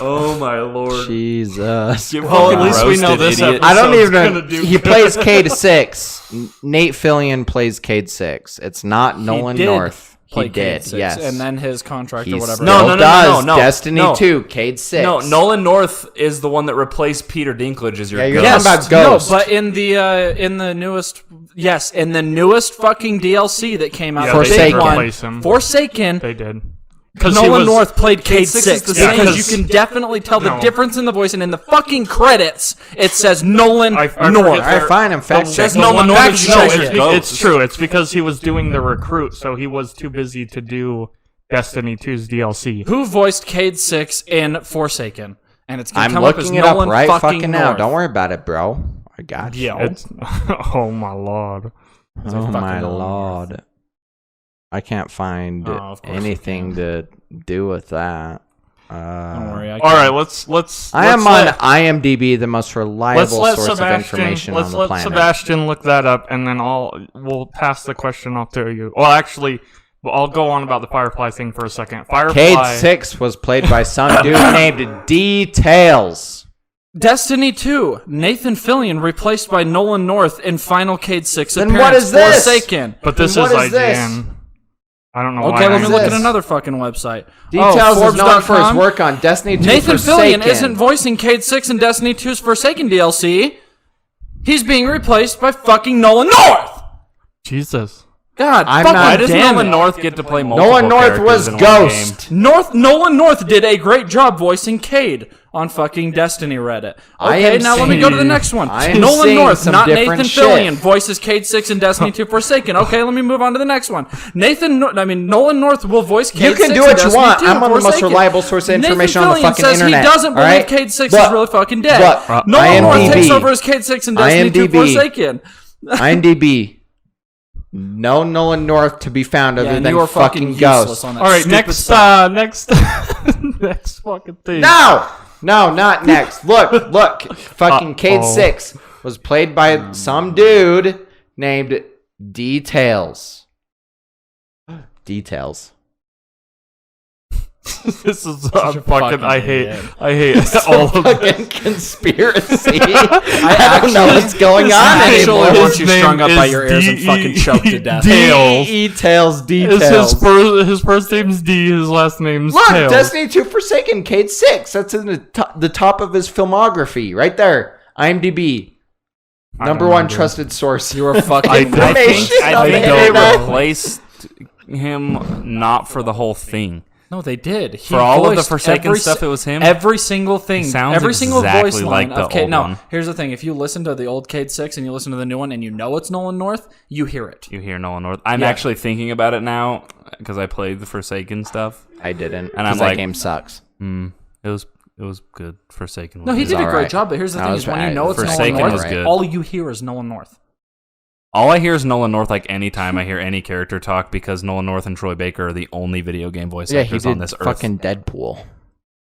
Oh my lord. Jesus. Well, at least we know this episode. I don't even gonna know. do He good. plays Cade 6. Nate Fillion plays Cade 6. It's not Nolan did North. Play He Cade did, 6, yes. and then his contract He or whatever. still No. does. Destiny No. 2, Cade 6. No, Nolan North is the one that replaced Peter Dinklage as your Yeah, you're ghost. talking about Ghost. No, but in the newest, in the newest fucking DLC that came out, Yeah, the they big did one, replace him. Forsaken. They did. Nolan North played Cade 6 6, is the because same. you can definitely tell the No. difference in the voice, and in the fucking credits, it says Nolan I forget North. All right, fine. I'm fact Says checking. Nolan No, North it's, is no, just it's, your ghost. it's true. It's because he was doing the recruit, so he was too busy to do Destiny 2's DLC. Who voiced Cade 6 in Forsaken? And it's gonna I'm come up as looking it up Nolan right fucking fucking now. North. Don't worry about it, bro. I got you. It's, oh my lord. Oh fucking my Nolan lord. I can't find Oh, of course anything to do with that. Don't worry. I All right, let's. I am let- on IMDb, the most reliable let source of Sebastian. information Let's on the let planet. Sebastian look that up, and then we'll pass the question off to you. Well, actually, I'll go on about the Firefly thing for a second. Firefly. Cade 6 was played by some dude named Details. Destiny 2, Nathan Fillion replaced by Nolan North in final Cade 6 Then appearance. what is this? Forsaken. But this Then is what is this? IGN. I don't know Okay, why. let me is look at this? another fucking website. Details is known for his Forbes.com. work on Destiny 2 Nathan Forsaken. Fillion isn't voicing Cade 6 in Destiny 2's Forsaken DLC. He's being replaced by fucking Nolan North. Jesus. God, I'm fucking not- Why does damn Nolan it. North get to play multiple Nolan North characters was in one Ghost. game? Nolan North did a great job voicing Cade on fucking Destiny Reddit. I Okay, am now let me go to the next one. I am Nolan seeing North, some not different Nathan shit. Fillion, voices Cade 6 in Destiny 2 Forsaken. Okay, let me move on to the next one. Nolan North will voice Cade 6 You can do in what you Destiny want. 2 I'm on the most Forsaken. reliable source of information Nathan on the Fillion fucking says internet. he doesn't all believe right? Cade 6 Look, is really fucking dead. look, Nolan North IMDb. takes over as Cade 6 in Destiny 2 IMDb. Forsaken. IMDb. No Nolan North to be found other and than you are fucking useless Ghost. on that All right, stupid next, site. next fucking thing. No, not next. Look. Fucking Cade Uh-oh. 6 was played by some dude named Details. Details. This is Such a fucking I idiot. hate all of this. Fucking conspiracy. I don't know what's going on I actually anymore. want you strung up by your ears and fucking choked to death. Tails. Details. His first name's D. His last name's Look, Tails. Destiny 2 Forsaken, Cade 6. That's in the top of his filmography, right there. IMDb. Number one trusted source. You were fucking I Information think- on I the think internet. they replaced him not for the whole thing. No, they did. He For all of the voiced Forsaken every stuff, it was him? Every single thing. He sounds every single exactly voice line like the of Cade. old No, one. here's the thing. If you listen to the old Cade 6 and you listen to the new one and you know it's Nolan North, you hear it. You hear Nolan North. I'm Yeah. actually thinking about it now because I played the Forsaken stuff. I didn't. And I'm that like- game sucks. It was good. Forsaken. No, was he good. did a alright. great job, but here's the No, thing it is was when you bad. know it's Forsaken Nolan was North, good. all you hear is Nolan North. All I hear is Nolan North like anytime I hear any character talk because Nolan North and Troy Baker are the only video game voice Yeah, he actors on did this earth. fucking Deadpool.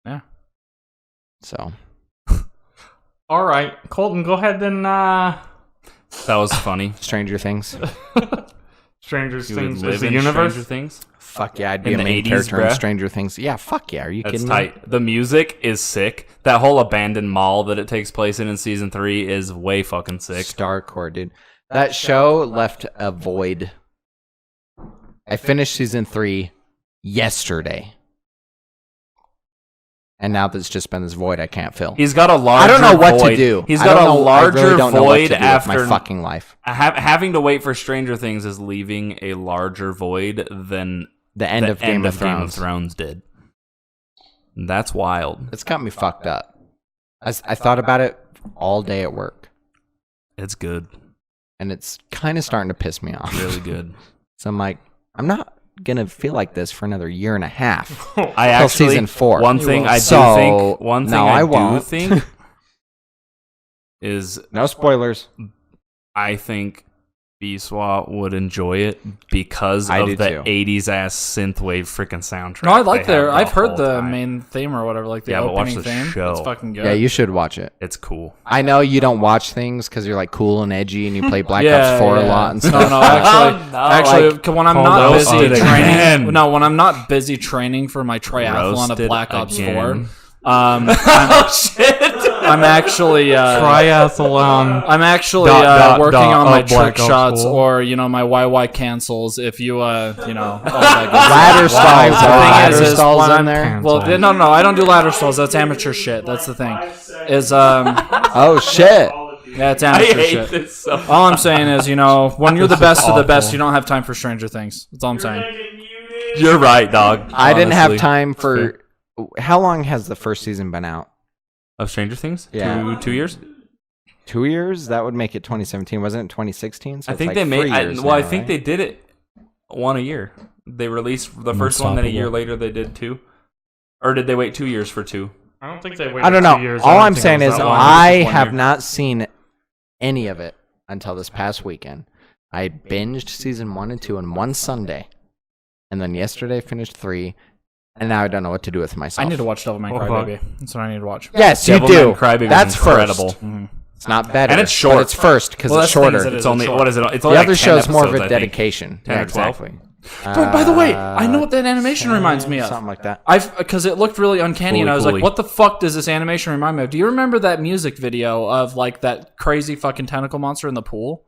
Yeah. So. All right, Colton, go ahead and That was funny. Stranger Things. Stranger You would Things live is the in universe. Stranger Things. Fuck yeah, I'd be In a the main 80s, character in bruh. Stranger Things. Yeah, fuck yeah. Are you That's kidding me? tight. The music is sick. That whole abandoned mall that it takes place in season 3 is way fucking sick. Starcore, dude. That show left a void. I finished season 3 yesterday. And now there's just been this void I can't fill. He's got a larger I don't know what void. to do. He's I got don't a know- I larger really don't know what void to do with after my fucking life. having to wait for Stranger Things is leaving a larger void than The end the of Game of Game of Thrones. Thrones did. That's wild. It's got me fucked up. I thought about it all day at work. It's good. And it's kind of starting to piss me off. Really good. So I'm like, I'm not gonna feel like this for another year and a half. I actually season 4. One thing I do So, think. One thing no, I I do won't. think is No spoilers. I think B-Swat would enjoy it because I of do the too. 80s ass synthwave freaking soundtrack. No, I like they have I've heard whole the time. main theme or whatever, like the Yeah, but watch opening the theme. show. It's fucking good. Yeah, you should watch it. It's cool. I know you don't watch things because you're like cool and edgy and you play Black Yeah, Ops 4 a yeah. lot and No, stuff. no, actually, like, when I'm called not Roasted busy again. training, no, when I'm not busy training for my triathlon of Roasted Black Ops again. 4, I'm actually Triathlon. I'm actually Dot, working dot, on my of Black trick Ops shots 4. or my YY cancels if you all that good Ladder stuff. stalls. The Are thing ladder is stalls when in I'm- there? Well, no, I don't do ladder stalls. That's amateur shit. That's the thing. Is Oh shit! yeah, it's I amateur hate shit. this so much. All I'm saying is, when you're the This is best of the best, awful. you don't have time for Stranger Things. That's all I'm saying. You're right, dog. I didn't have honestly. time for. How long has the first season been out? Of Stranger Things? Yeah. 2 years? 2 years? That would make it 2017. Wasn't it 2016? So I it's think like they made. 3 years I now, think right? they did it one a year. They released the first one, then a year later they did 2. Or did they wait 2 years for 2? I don't think they waited I don't know. 2 years. All don't I'm think it saying was is that long. I Just 1 have year. not seen any of it until this past weekend. I binged season 1 and 2 in one Sunday, and then yesterday finished 3, and now I don't know what to do with myself. I need to watch Devilman Oh, fuck. Crybaby. That's what I need to watch. Yes, you Devilman do. Crybaby That's is incredible. first. It's not better, And it's short. But it's first because Well, it's that's the thing, shorter. is it It's is only short. what is it? It's The only like other 10 show's more of a episodes, I think. dedication. 10 Yeah, or 12. exactly. By the way, I know what that animation reminds me of. Something like that. Because it looked really uncanny, and I was Cooley. like, "What the fuck does this animation remind me of?" Do you remember that music video of like that crazy fucking tentacle monster in the pool?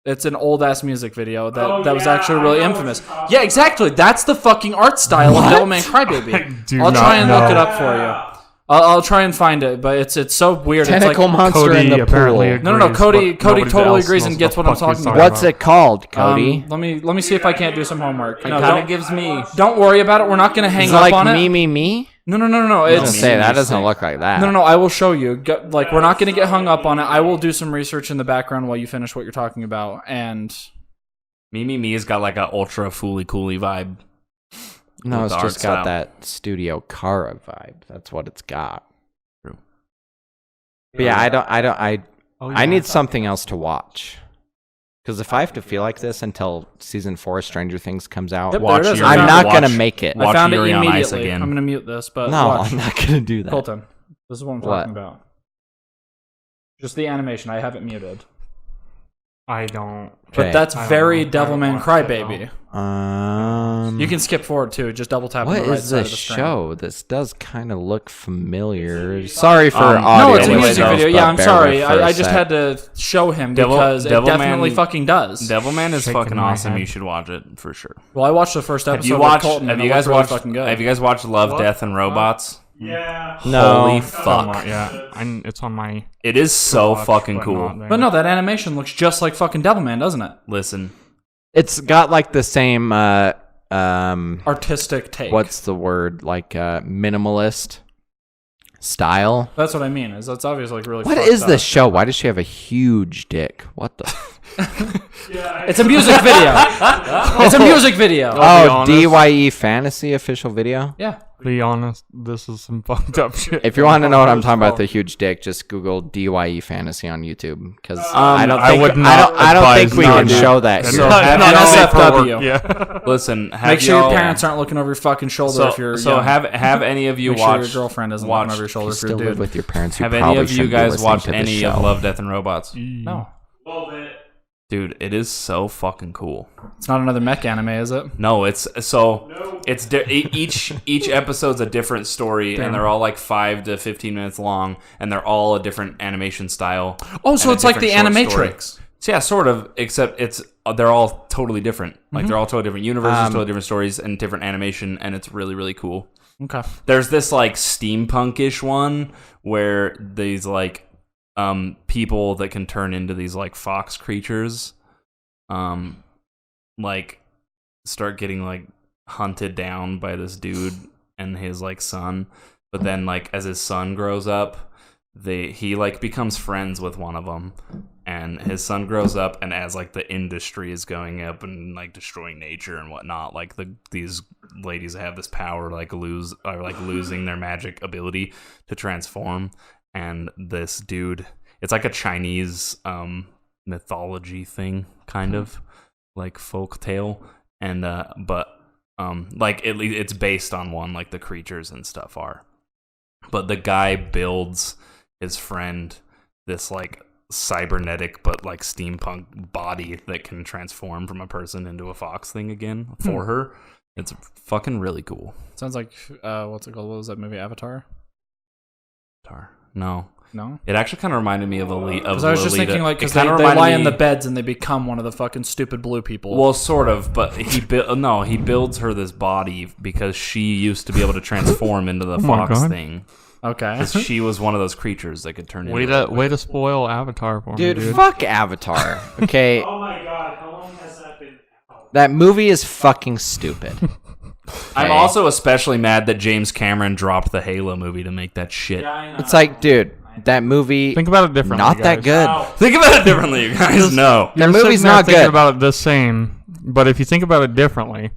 It's an old ass music video that was actually really infamous. Yeah, exactly. That's the fucking art style of Devilman Crybaby. do I'll not try and know. look it up for you. I'll try and find it, but it's so weird. Tentacle it's like, monster in Cody the apparently pool. No, agrees, Cody but nobody totally else agrees knows and what gets the what I'm fuck he's talking about. What's it called, Cody? let me see if I can't do some homework. No, Kind don't, of gives me. don't worry about it. We're not gonna hang Is it up like on it. me? No. I was gonna It's say that me doesn't sick. look like that. no. I will show you. We're not gonna get hung up on it. I will do some research in the background while you finish what you're talking about. And Me's got like a ultra fooly cooly vibe. No, With it's the just art got style. that Studio Kara vibe. That's what it's got. True. But yeah, I Oh, I yeah. need something else to watch. Because if I have to feel like this until season 4 Stranger Things comes out, Yep, Watch there it is. your- I I'm found not it. gonna watch- make it. I Watch found it Yuri on Ice immediately. again. I'm gonna mute this, but No, watch. I'm not gonna do that. Colton, this is what I'm What? talking about. Just the animation. I have it muted. I don't. But Okay. that's I don't very know. I haven't Devilman watched it, Crybaby. Um, You can skip forward too. Just double tap on What the right is side of this the screen. show? This does kind of look familiar. Sorry for No, audio. No, it's a Anyway, music though, video. but Yeah, I'm bear sorry. with for a I just sec. had to show him Devil- because it Devilman- definitely fucking does. Devilman is Shaking fucking my awesome. head. You should watch it for sure. Well, I watched the first episode. Have you with watched? Colton, Have and you it guys looked really watched? fucking good. Have you guys watched Love, What? Death, and Robots? Yeah. No. Holy It's on my- fuck! yeah, it's on my. It is so watch, fucking but cool. not there. But no, that animation looks just like fucking Devilman, doesn't it? Listen, It's got like the same Artistic take. what's the word? Like minimalist style. That's what I mean. Is that's obviously like really. What fucked is up. this show? Why does she have a huge dick? What the? It's a music video. It's a music video. I'll be Oh, honest. DYE Fantasy official video. Yeah. Be honest, this is some fucked up shit. If you want to know what I'm talking about, the huge dick, just Google DYE Fantasy on YouTube because I don't I think would not I don't think advise we can not to. show that. That's here. So have not y'all- SFW. Yeah. listen. Have Make sure y'all- your parents aren't looking over your fucking shoulder So, if you're so young. have any of you Make sure watched? your girlfriend isn't watched- looking over your shoulder You if still you're a live dude. with your parents. You Have any probably of you shouldn't be guys listening watched to this any show. of Love, Death, and Robots? No. A little bit. Dude, it is so fucking cool. It's not another mech anime, is it? No, it's so it's each episode's a different story, and they're all like 5 to 15 minutes long, and they're all a different animation style. Oh, so and a it's like the different short story. Animatrix. So yeah, sort of, except they're all totally different. Like they're all totally different universes, totally different stories, and different animation, and it's really really cool. Okay. There's this like steampunk-ish one where these like people that can turn into these like fox creatures like start getting like hunted down by this dude and his like son, but then like as his son grows up, he like becomes friends with one of them, and his son grows up, and as like the industry is going up and like destroying nature and whatnot, like these ladies have this power like losing their magic ability to transform, and this dude, it's like a Chinese mythology thing, kind of like folk tale, and like it's based on one, like the creatures and stuff are, but the guy builds his friend this like cybernetic but like steampunk body that can transform from a person into a fox thing again for her. It's fucking really cool. Sounds like what's it called? What was that movie? Avatar? No. No? It actually kind of reminded me of Elite. Because I was just thinking, like, because they lie in the beds and they become one of the fucking stupid blue people. Well, sort of, but he builds her this body because she used to be able to transform into the fox thing. Okay. Because she was one of those creatures that could turn into... Way to spoil Avatar for me, dude. Fuck Avatar. Okay. Oh my god, how long has that been out? That movie is fucking stupid. I'm also especially mad that James Cameron dropped the Halo movie to make that shit. It's like, dude, that movie... Think about it differently, Not that guys. good. Think about it differently, you guys. No. That You're movie's sitting there not thinking good. about it the same, but if you think about it differently...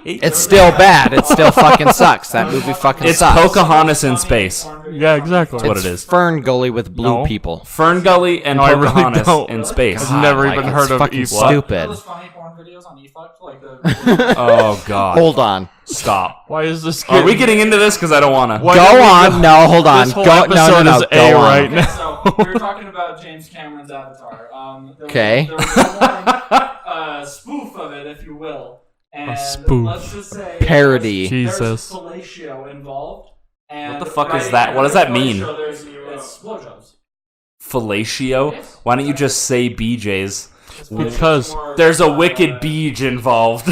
It's still bad. It still fucking sucks. That movie fucking It's sucks. Pocahontas in space. Yeah, exactly. That's what it is. Fern Gully with blue No. people. Fern Gully and No, I really Pocahontas don't. in space. I've never Like, even it's heard of fucking Eve. stupid. funny porn videos on eFuck? Like the... Oh, God. Hold on. Stop. Why is this? Are we getting into this? Because I don't want to. Why Go did we on. No, hold on. This whole Go. No, episode no, is no. A Go right on. now. So we were talking about James Cameron's Avatar. Okay. There was a spoof of it, if you will. And spoof. let's just say Parody. Jesus. There's fellatio involved. And What the fuck is that? What does that mean? It's blowjobs. Fellatio? Why don't you just say BJ's? Because There's a wicked beej involved.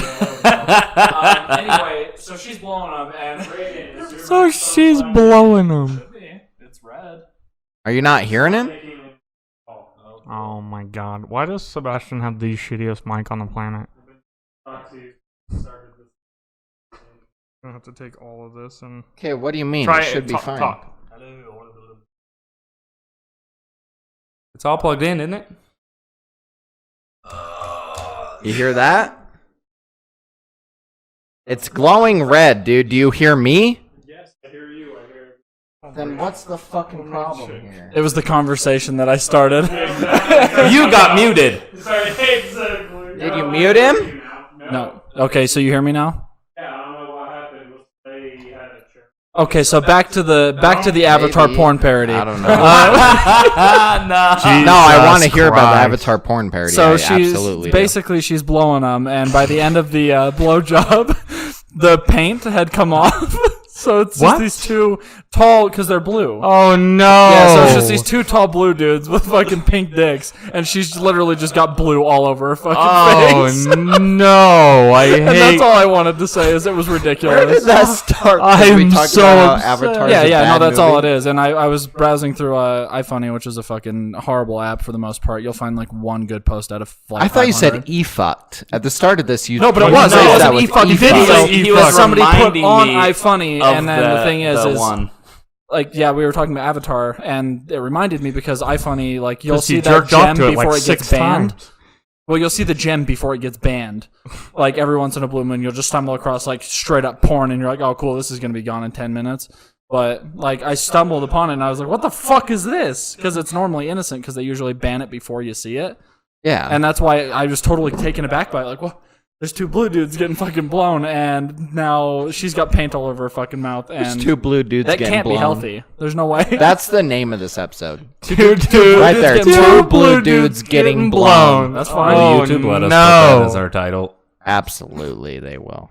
Anyway, so she's blowing them, and so she's blowing them. it's red. Are you not hearing him? Oh my god! Why does Sebastian have the shittiest mic on the planet? I'm gonna have to take all of this and Okay, what do you mean? try It should be fine. Talk. It's all plugged in, isn't it? You hear that? It's glowing red, dude. Do you hear me? Yes, I hear you, I hear Then what's the fucking problem here? It was the conversation that I started. You got muted. Sorry, exactly. Did you mute him? No. Okay, so you hear me now? Yeah, I don't know what happened. They had a chair. Okay, so back to the Avatar Maybe. porn parody. I don't know. No. No, I want to Jesus hear about the Christ. Avatar porn parody. So I she's absolutely do. basically she's blowing them, and by the end of the blowjob, the paint had come off. So it's What? just these two tall, because they're blue. Oh no! Yeah, so it's just these two tall blue dudes with fucking pink dicks, and she's literally just got blue all over her fucking face. No! I hate. And that's all I wanted to say is it was ridiculous. Where did that start? Because we I'm talked so about upset. how Avatar. Yeah, no, that's all it is. And I was browsing through iFunny, which is a fucking horrible app for the most part. You'll find like one good post out of like I thought you 500. said e-fucked at the start of this. You No, but it No, was. no, It it wasn't was e-fuck He did video. say he e-fuck. was Somebody put reminding on me iFunny, of and then the thing is one. like, yeah, we were talking about Avatar, and it reminded me because iFunny, like, you'll 'Cause see he that jerked off gem to it before like it gets 6 banned. times. Well, you'll see the gem before it gets banned. Like, every once in a blue moon, you'll just stumble across, like, straight up porn, and you're like, oh, cool, this is going to be gone in 10 minutes. But, like, I stumbled upon it, and I was like, what the fuck is this? Because it's normally innocent, because they usually ban it before you see it. Yeah. And that's why I was totally taken aback by it. Like, what? There's two blue dudes getting fucking blown, and now she's got paint all over her fucking mouth. And There's two blue dudes that getting can't blown. be healthy. There's no way. That's the name of this episode. Two Right there. getting Two blown. blue dudes getting blown. That's fine. Oh, YouTube let us put no. that as our title. Absolutely, they will.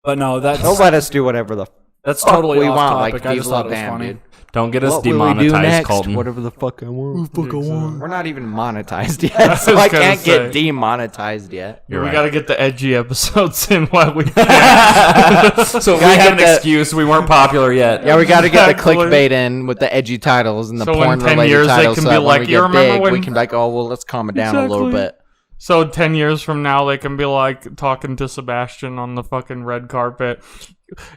But no, They'll that's let us do whatever the that's fuck totally we off want. topic. Like I just thought it was damn, funny. dude. Don't get us What will we do demonetized, next? Colton. Whatever the fuck I want. want. We're not even monetized yet, so was I gonna can't get say. demonetized yet. You're we right. gotta get the edgy episodes in while we. So we Gotta had an get the- excuse. We weren't popular yet. Yeah, we got to get the Exactly. clickbait in with the edgy titles and the So in 10 porn-related years, they titles, can so be that when like, we "You get remember big, we when-" can be like, oh well, let's calm it down a little Exactly. bit. So 10 years from now, they can be like talking to Sebastian on the fucking red carpet.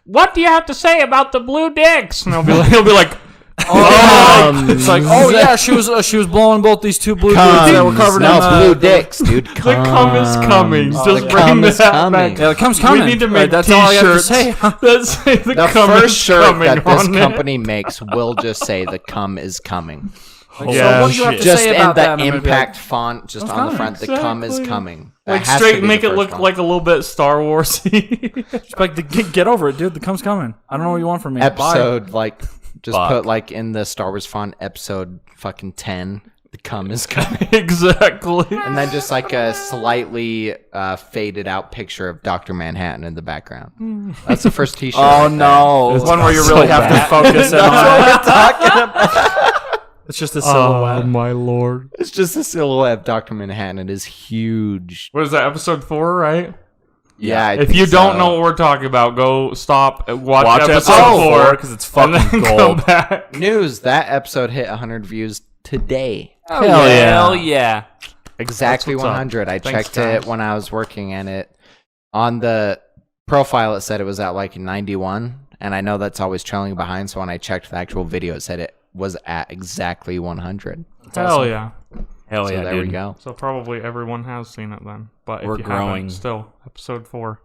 What do you have to say about the blue dicks? And he'll be like, It's like, oh yeah, she was blowing both these two blue dudes that were covered in blue dicks, dude. The cum is coming. Just the bring cum is that coming. back. Yeah, the cum's coming. We need to make that's all I have to t-shirts say. that say the The cum first is shirt coming that this on it. company makes will just say the cum is coming. Yeah, so what do you have to Just say in about the that? And I'm gonna be impact font, just on the coming. front, the cum is Exactly. coming. Like That has to straight, be make the it first look one. like a little bit Star Warsy. Just like, get over it, dude. The cum's coming. I don't know what you want from me. Bye. Episode, like, just Fuck. put like in the Star Wars font, episode fucking 10. The cum is coming. Exactly. And then just like a slightly faded out picture of Dr. Manhattan in the background. That's the first t-shirt. Oh right no! It's One where you so really have bad. to focus in on it. It's just a Oh silhouette. my lord! there. It's just a silhouette of Dr. Manhattan. It is huge. What is that? Episode 4, right? Yeah. I If think you don't so. know what we're talking about, go stop, watch Watch episode episode 4 because it's and fucking then come gold. back. News, that episode hit 100 views today. Hell yeah! Hell yeah! Exactly That's what's up. 100. I Thanks, checked guys. it when I was working, and it on the profile it said it was at like 91, and I know that's always trailing behind. So when I checked the actual video, it said it was at exactly 100. Hell yeah! Hell So yeah! there dude. we go. So probably everyone has seen it then. But if We're you growing. haven't, still episode 4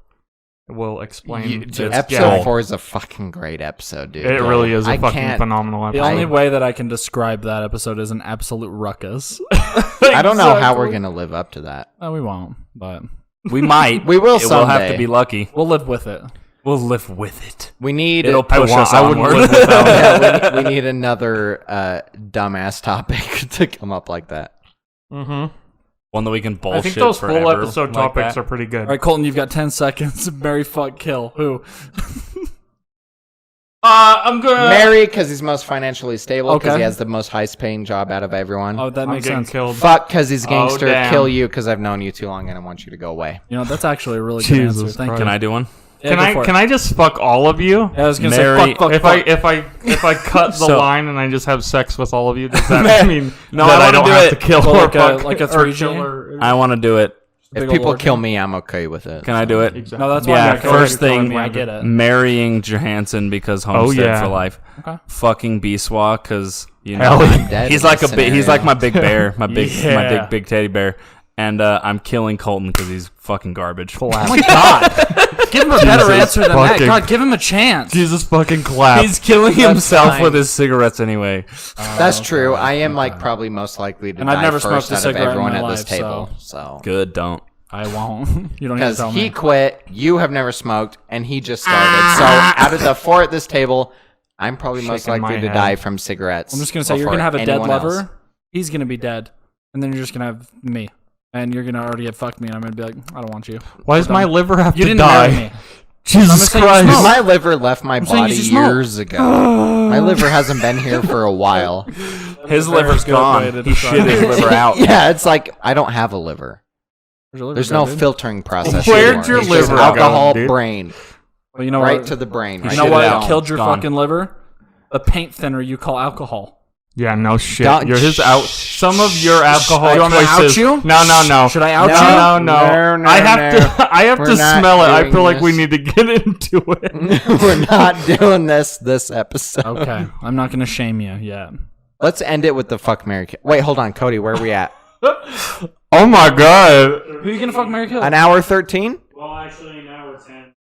will explain. Dude, it's- episode yeah, 4 is a fucking great episode, dude. It really is a I fucking can't- phenomenal The episode. only way that I can describe that episode is an absolute ruckus. I don't know how we're gonna live up to that. No, we won't, but We might. We will It will have someday. to be lucky. we'll live with it. We'll live with it. We need. It'll push us I wouldn't onward. live without it. yeah, we need another dumbass topic to come up like that. Mm-hmm. One that we can bullshit I think those full forever episode like topics that. are pretty good. All right, Colton, you've got 10 seconds. Marry, fuck, kill. Who? I'm gonna. Marry because he's most financially stable because Okay. he has the most highest paying job out of everyone. Oh, that I'm makes getting sense. killed. Fuck because he's gangster. damn. Kill you because I've known you too long and I want you to go away. You know, that's actually a really good Jesus answer. Thank Christ. you. Can I do one? Yeah, go for it. Can I just fuck all of you? Yeah, I was gonna Marry- say fuck. If I cut the So- line and I just have sex with all of you, does that mean No, that I I don't wanna do have it. to kill Well, or like a- fuck like a or 3G? kill or- I want to do it. Big If ol' people orgy. kill me, I'm okay with it. Can I do it? Exactly. No, that's why. Yeah, I first thing- I get it. Marrying Johansson because homestead yeah. for life. Okay. Fucking Biswa because you Hell know yeah. I'm dead he's in like this he's like scenario. my big bear, my Yeah. big teddy bear, and I'm killing Colton because he's fucking garbage. Oh my god! Give him a better answer than that. fucking- God, give him a chance. Jesus fucking clap. He's killing himself fine. with his cigarettes anyway. That's true. I am like probably most likely to And I've die never first smoked a out of cigarette in everyone my at this life, table. So Good, don't. I won't. You don't need to because tell he me. quit, you have never smoked, and he just started. So out of the 4 at this table, I'm probably most Shaking my likely to head. die from cigarettes. I'm just gonna say you're before gonna have a dead anyone else. lover. He's gonna be dead, and then you're just gonna have me, and you're gonna already have fucked me, and I'm gonna be like, I don't want you. Why does my liver have You to didn't die? marry me. Jesus saying you Christ. smoke. My liver left my saying body you smoke. years ago. My liver hasn't been here for a while. His very liver's good way gone. to He describe shit his it. liver out. Yeah, it's like I don't have a liver. There's no filter. filtering process. Where'd anymore. your It's just liver go, alcohol, dude? brain, Well, you know right what? to the brain. You right know to what the dome. killed your Gone. fucking liver? The paint thinner you call alcohol. Yeah, no shit. Don't- You're his out. Some of your alcohol You want me to out choices. you? No. Should I out No, you? no. No, I have no. to. I have We're to not smell it. I doing feel like we this. need to get into it. We're not doing this episode. Okay, I'm not gonna shame you yet. Let's end it with the fuck Mary kill. Wait, hold on, Cody. Where are we at? Oh my god. Who you gonna fuck, marry, kill? An hour 13? Well, actually, now we're 10.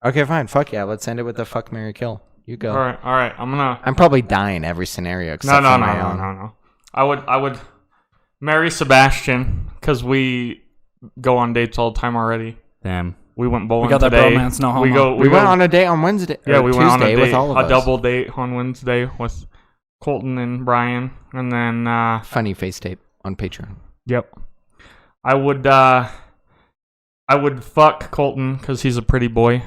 Okay, fine. Fuck yeah. Let's end it with the fuck Mary kill. You go. All right. I'm gonna. I'm probably dying every scenario except No. for my own. I would marry Sebastian because we go on dates all the time already. Damn. We went bowling We got that today. bromance, no We homo. go. We went on a date on Wednesday. Yeah, or we Tuesday went on a date, with all of a us. double date on Wednesday with Colton and Brian, and then Funny face tape on Patreon. yep, I would fuck Colton because he's a pretty boy.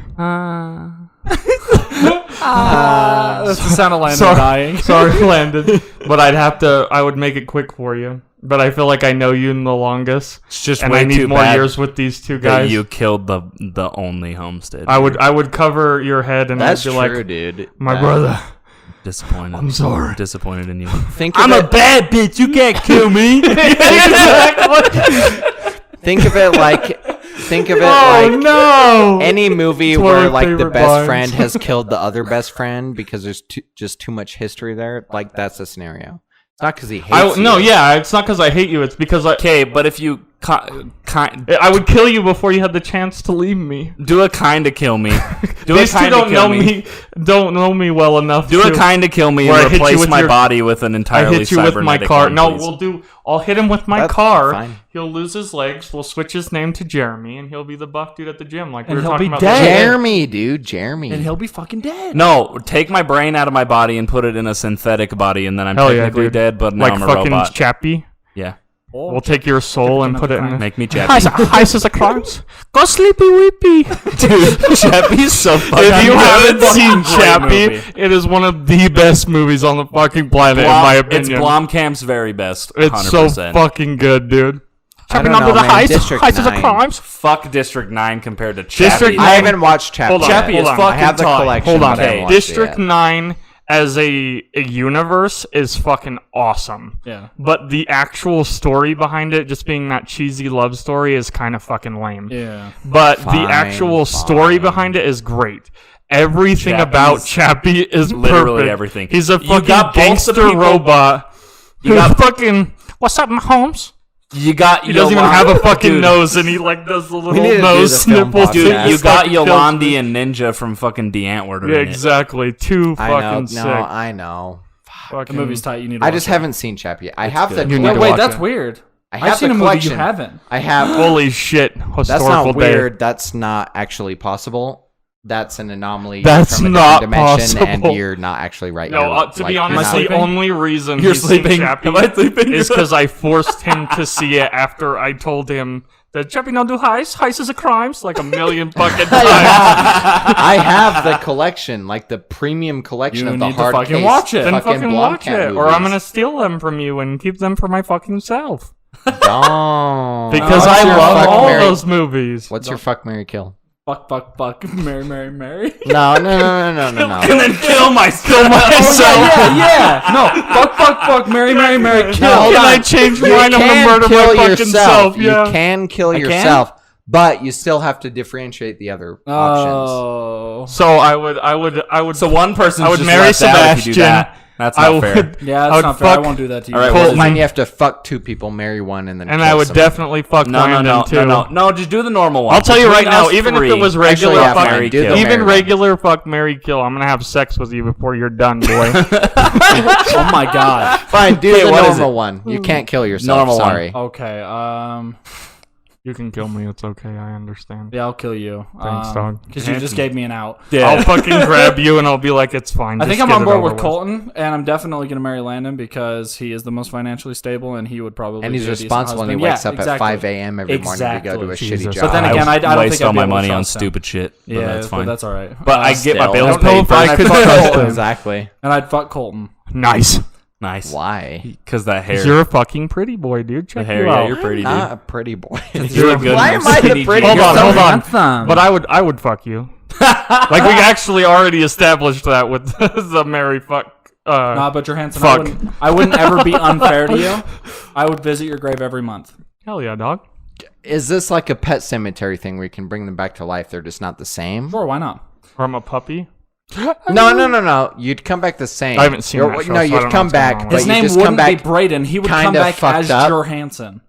That's the sound of Landon Sorry. dying. Sorry, Landon, but I would make it quick for you. But I feel like I know you the longest, It's just and way I need too more bad years with these two that guys. you killed the only homestead. I would cover your head and That's I'd be true, like, dude. my brother. disappointed. I'm sorry. Disappointed in you. Think of it, bad bitch. You can't kill me. think of it like think of it Oh like no! any movie It's one of where my like the favorite best lines. friend has killed the other best friend because there's just too much history there. Like that's the scenario. It's not because he hates you. No, yeah, it's not because I hate you. It's because Okay, but if you I would kill you before you had the chance to leave me. do a kind of kill me, These two don't know me well enough. Do to, a kind of kill me where I and hit you replace with my your- body with an I entirely hit you with my cybernetic car. one, No, please. I'll hit him with my That's car. fine. He'll lose his legs. We'll switch his name to Jeremy, and he'll be the buff dude at the gym, like we And were he'll talking be about. dead. Jeremy, dude, Jeremy. And he'll be fucking dead. No, take my brain out of my body and put it in a synthetic body, and then I'm Hell yeah, technically dude. dead, but now Like I'm a fucking robot. Chappie. Yeah. We'll take your soul and put it in. Make me Chappie. Heist is a crimes. Go sleepy weepy. Dude, Chappie's so fucking If you good. haven't seen Great Chappie, movie. it is one of the best movies on the fucking planet, in my It's opinion. Blomkamp's very best. It's so 100%. fucking good, dude. I Chappie don't not know, do the man. heist. District Heist is a 9. crimes. Fuck District 9 compared to Chappie. District I haven't watched Chappie. Hold on, yet. Chappie hold is on. fucking I have the tight. collection. Hold on. but I haven't watched it District yet. 9 as a universe is fucking awesome. Yeah. But the actual story behind it, just being that cheesy love story, is kind of fucking lame. Yeah. But Fine, the actual story fine. behind it is great. Everything Chappie's about Chappie is literally perfect. everything. He's a You fucking got both the gangster people- robot. You who got- fucking, what's up, Mahomes? You got He doesn't even have a fucking Dude, nose, and he like does the little need to do nose the film snipples. podcast. Dude, Yeah, you It's got fucking kills Yolandi me. and Ninja from fucking DeAntwoord. Yeah, exactly. Too I fucking know. sick. No, I know. The Fucking- movie's tight. You need to I watch just it. haven't seen Chappie. I have the good. You need Wait, to wait, watch that's it. weird. I have I've seen the a movie collection. you haven't. I have. Holy shit! Historical That's not day. weird. That's not actually possible. That's an anomaly. That's from a not different dimension, possible. and you're not actually right. No, You're, to like, be you're honest, not- the sleeping? only reason You're he's seen sleeping. Chappie Am I sleeping? is because I forced him to see it after I told him that Chappie not do heist. Heist is a crime. Like a million fucking times. I have the collection, like the premium collection You of the need to hard fucking case watch it. Then fucking watch Blomkamp it, or I'm movies. gonna steal them from you and keep them for my fucking self. Don't. Because What's I your love fuck, all marry- those movies. What's your fuck, marry, kill? Fuck, fuck, fuck. Mary, Mary, Mary. No. And then kill myself. Yeah. No. Fuck, fuck, fuck. Mary, Mary, Mary. Kill. Hold Can on. I change You mine? I'm gonna can murder kill my fucking self. Yeah. You can kill yourself, but you still have to differentiate the other options. Oh. So I would. So one person I would just marry left out if you do Sebastian. that. That's I not fair. would. Yeah, I that's would not fair. I fuck- won't do that to you. All right, Well, what- fine, you have to fuck two people, marry one, and then. And kill I would someone. definitely fuck No, Landon too. no. Just do the normal one. I'll tell you right Between now, us even if three- it was Actually, regular yeah, fuck, fine, do the kill. marry even one. regular fuck, marry, kill, I'm gonna have sex with you before you're done, boy. Oh my god. Fine, do Wait, the what is normal it? one. You can't kill yourself. Normal one. Sorry. Okay. You can kill me. It's okay. I understand. Yeah, I'll kill you. Thanks, dog. Because you just gave me an out. I'll fucking grab you and I'll be like, it's fine. I Just think I'm get on it board over with Colton, and I'm definitely going to marry Landon because he is the most financially stable, and he would probably And he's be a decent responsible, and he husband. wakes Yeah, up exactly. at 5 a.m. every morning to go to a Jesus. shitty job. But then again, I don't waste think I'd all be my able to money on trust him. stupid shit. But Yeah, that's fine. but that's all right. But I get my still. bills I don't know paid if for. I I'd could fuck trust Colton. him. Exactly. And I'd fuck Colton. Nice. Nice. Why? Because that hair. You're a fucking pretty boy, dude. The Check hair, you yeah, out. you're pretty, dude. Not a pretty boy. You're a good Why am I the skinny pretty jeans. Hold on, hold on. Handsome. But I would fuck you. Like we actually already established that with the marry fuck. Nah, but you're handsome. Fuck. I wouldn't ever be unfair to you. I would visit your grave every month. Hell yeah, dog. Is this like a pet cemetery thing where you can bring them back to life? They're just not the same? Sure, why not? Or I'm a puppy. No. You'd come back the same. I haven't seen that show, so No, I you'd don't know come what's going back, on with but His you name just come wouldn't be back. Brayden. He would come kinda back fucked as up. Johansson.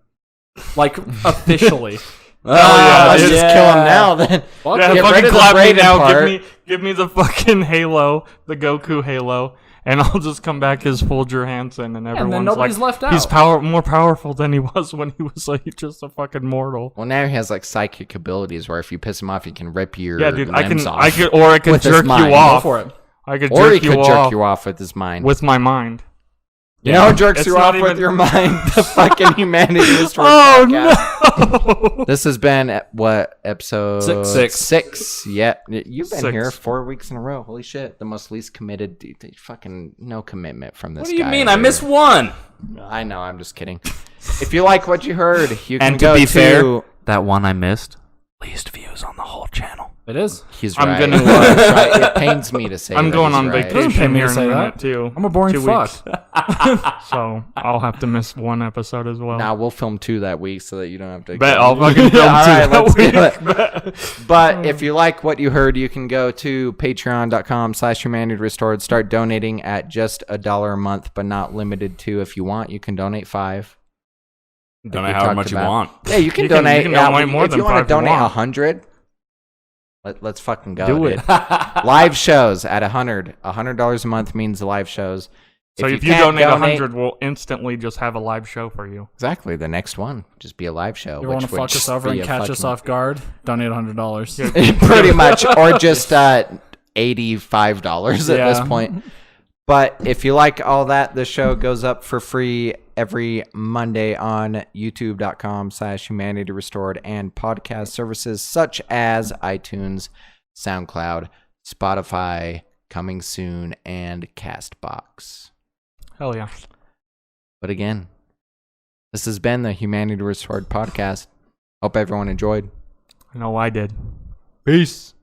Like, officially. yeah, let's dude. just kill him now then. Fuck Yeah, it. Get rid fucking of the clap me Brayden now. part. Give me the fucking Halo, the Goku Halo, and I'll just come back as full Johansson, and everyone's then nobody's like, left he's out. more powerful than he was when he was like just a fucking mortal. Well, now he has like psychic abilities where if you piss him off, he can rip your Yeah, dude, I limbs can, off. I could With his jerk mind. you Go off. for it. I could Or he jerk you could off jerk you off with his mind. with my mind. You know who jerks It's you not off with even- your mind? The fucking Humanity Destroyed Oh podcast. no! This has been episode Six. Six. Yeah, you've been 6. here 4 weeks in a row. Holy shit, the most least committed. Fucking no commitment from this. What do you guy mean? over I missed here. one. I know. I'm just kidding. If you like what you heard, you can And to go be fair, that one I missed, least views on the whole channel. It is. He's I'm right. gonna- He's right. It pains me to say I'm that going he's on right. Doesn't pay vacation me to here in a say minute that. too. I'm a boring 2 fuck. weeks. So I'll have to miss one episode as well. Now we'll film 2 that week so that you don't have to. Bet go. I'll fucking film All right, that let's do week. it. But if you like what you heard, you can go to patreon.com/humanityrestored. Start donating at just $1 a month, but not limited to. If you want, you can donate $5. Donate we however talked much you about. want. Yeah, you can You can- donate. you can donate yeah, more if than you want 5 to you donate want. 100, let's fucking go. Do dude. it. Live shows at $100 a month means live shows. So if you can't donate 100, we'll instantly just have a live show for you. exactly the next one just be a live show. You want to which would fuck us just over be and a catch us fucking- off guard? Donate $100. pretty much, or just $85 at this point. But if you like all that, the show goes up for free every Monday on youtube.com/humanityrestored and podcast services such as iTunes, SoundCloud, Spotify, coming soon, and CastBox. Hell yeah. But again, this has been the Humanity Restored podcast. Hope everyone enjoyed. I know I did. Peace.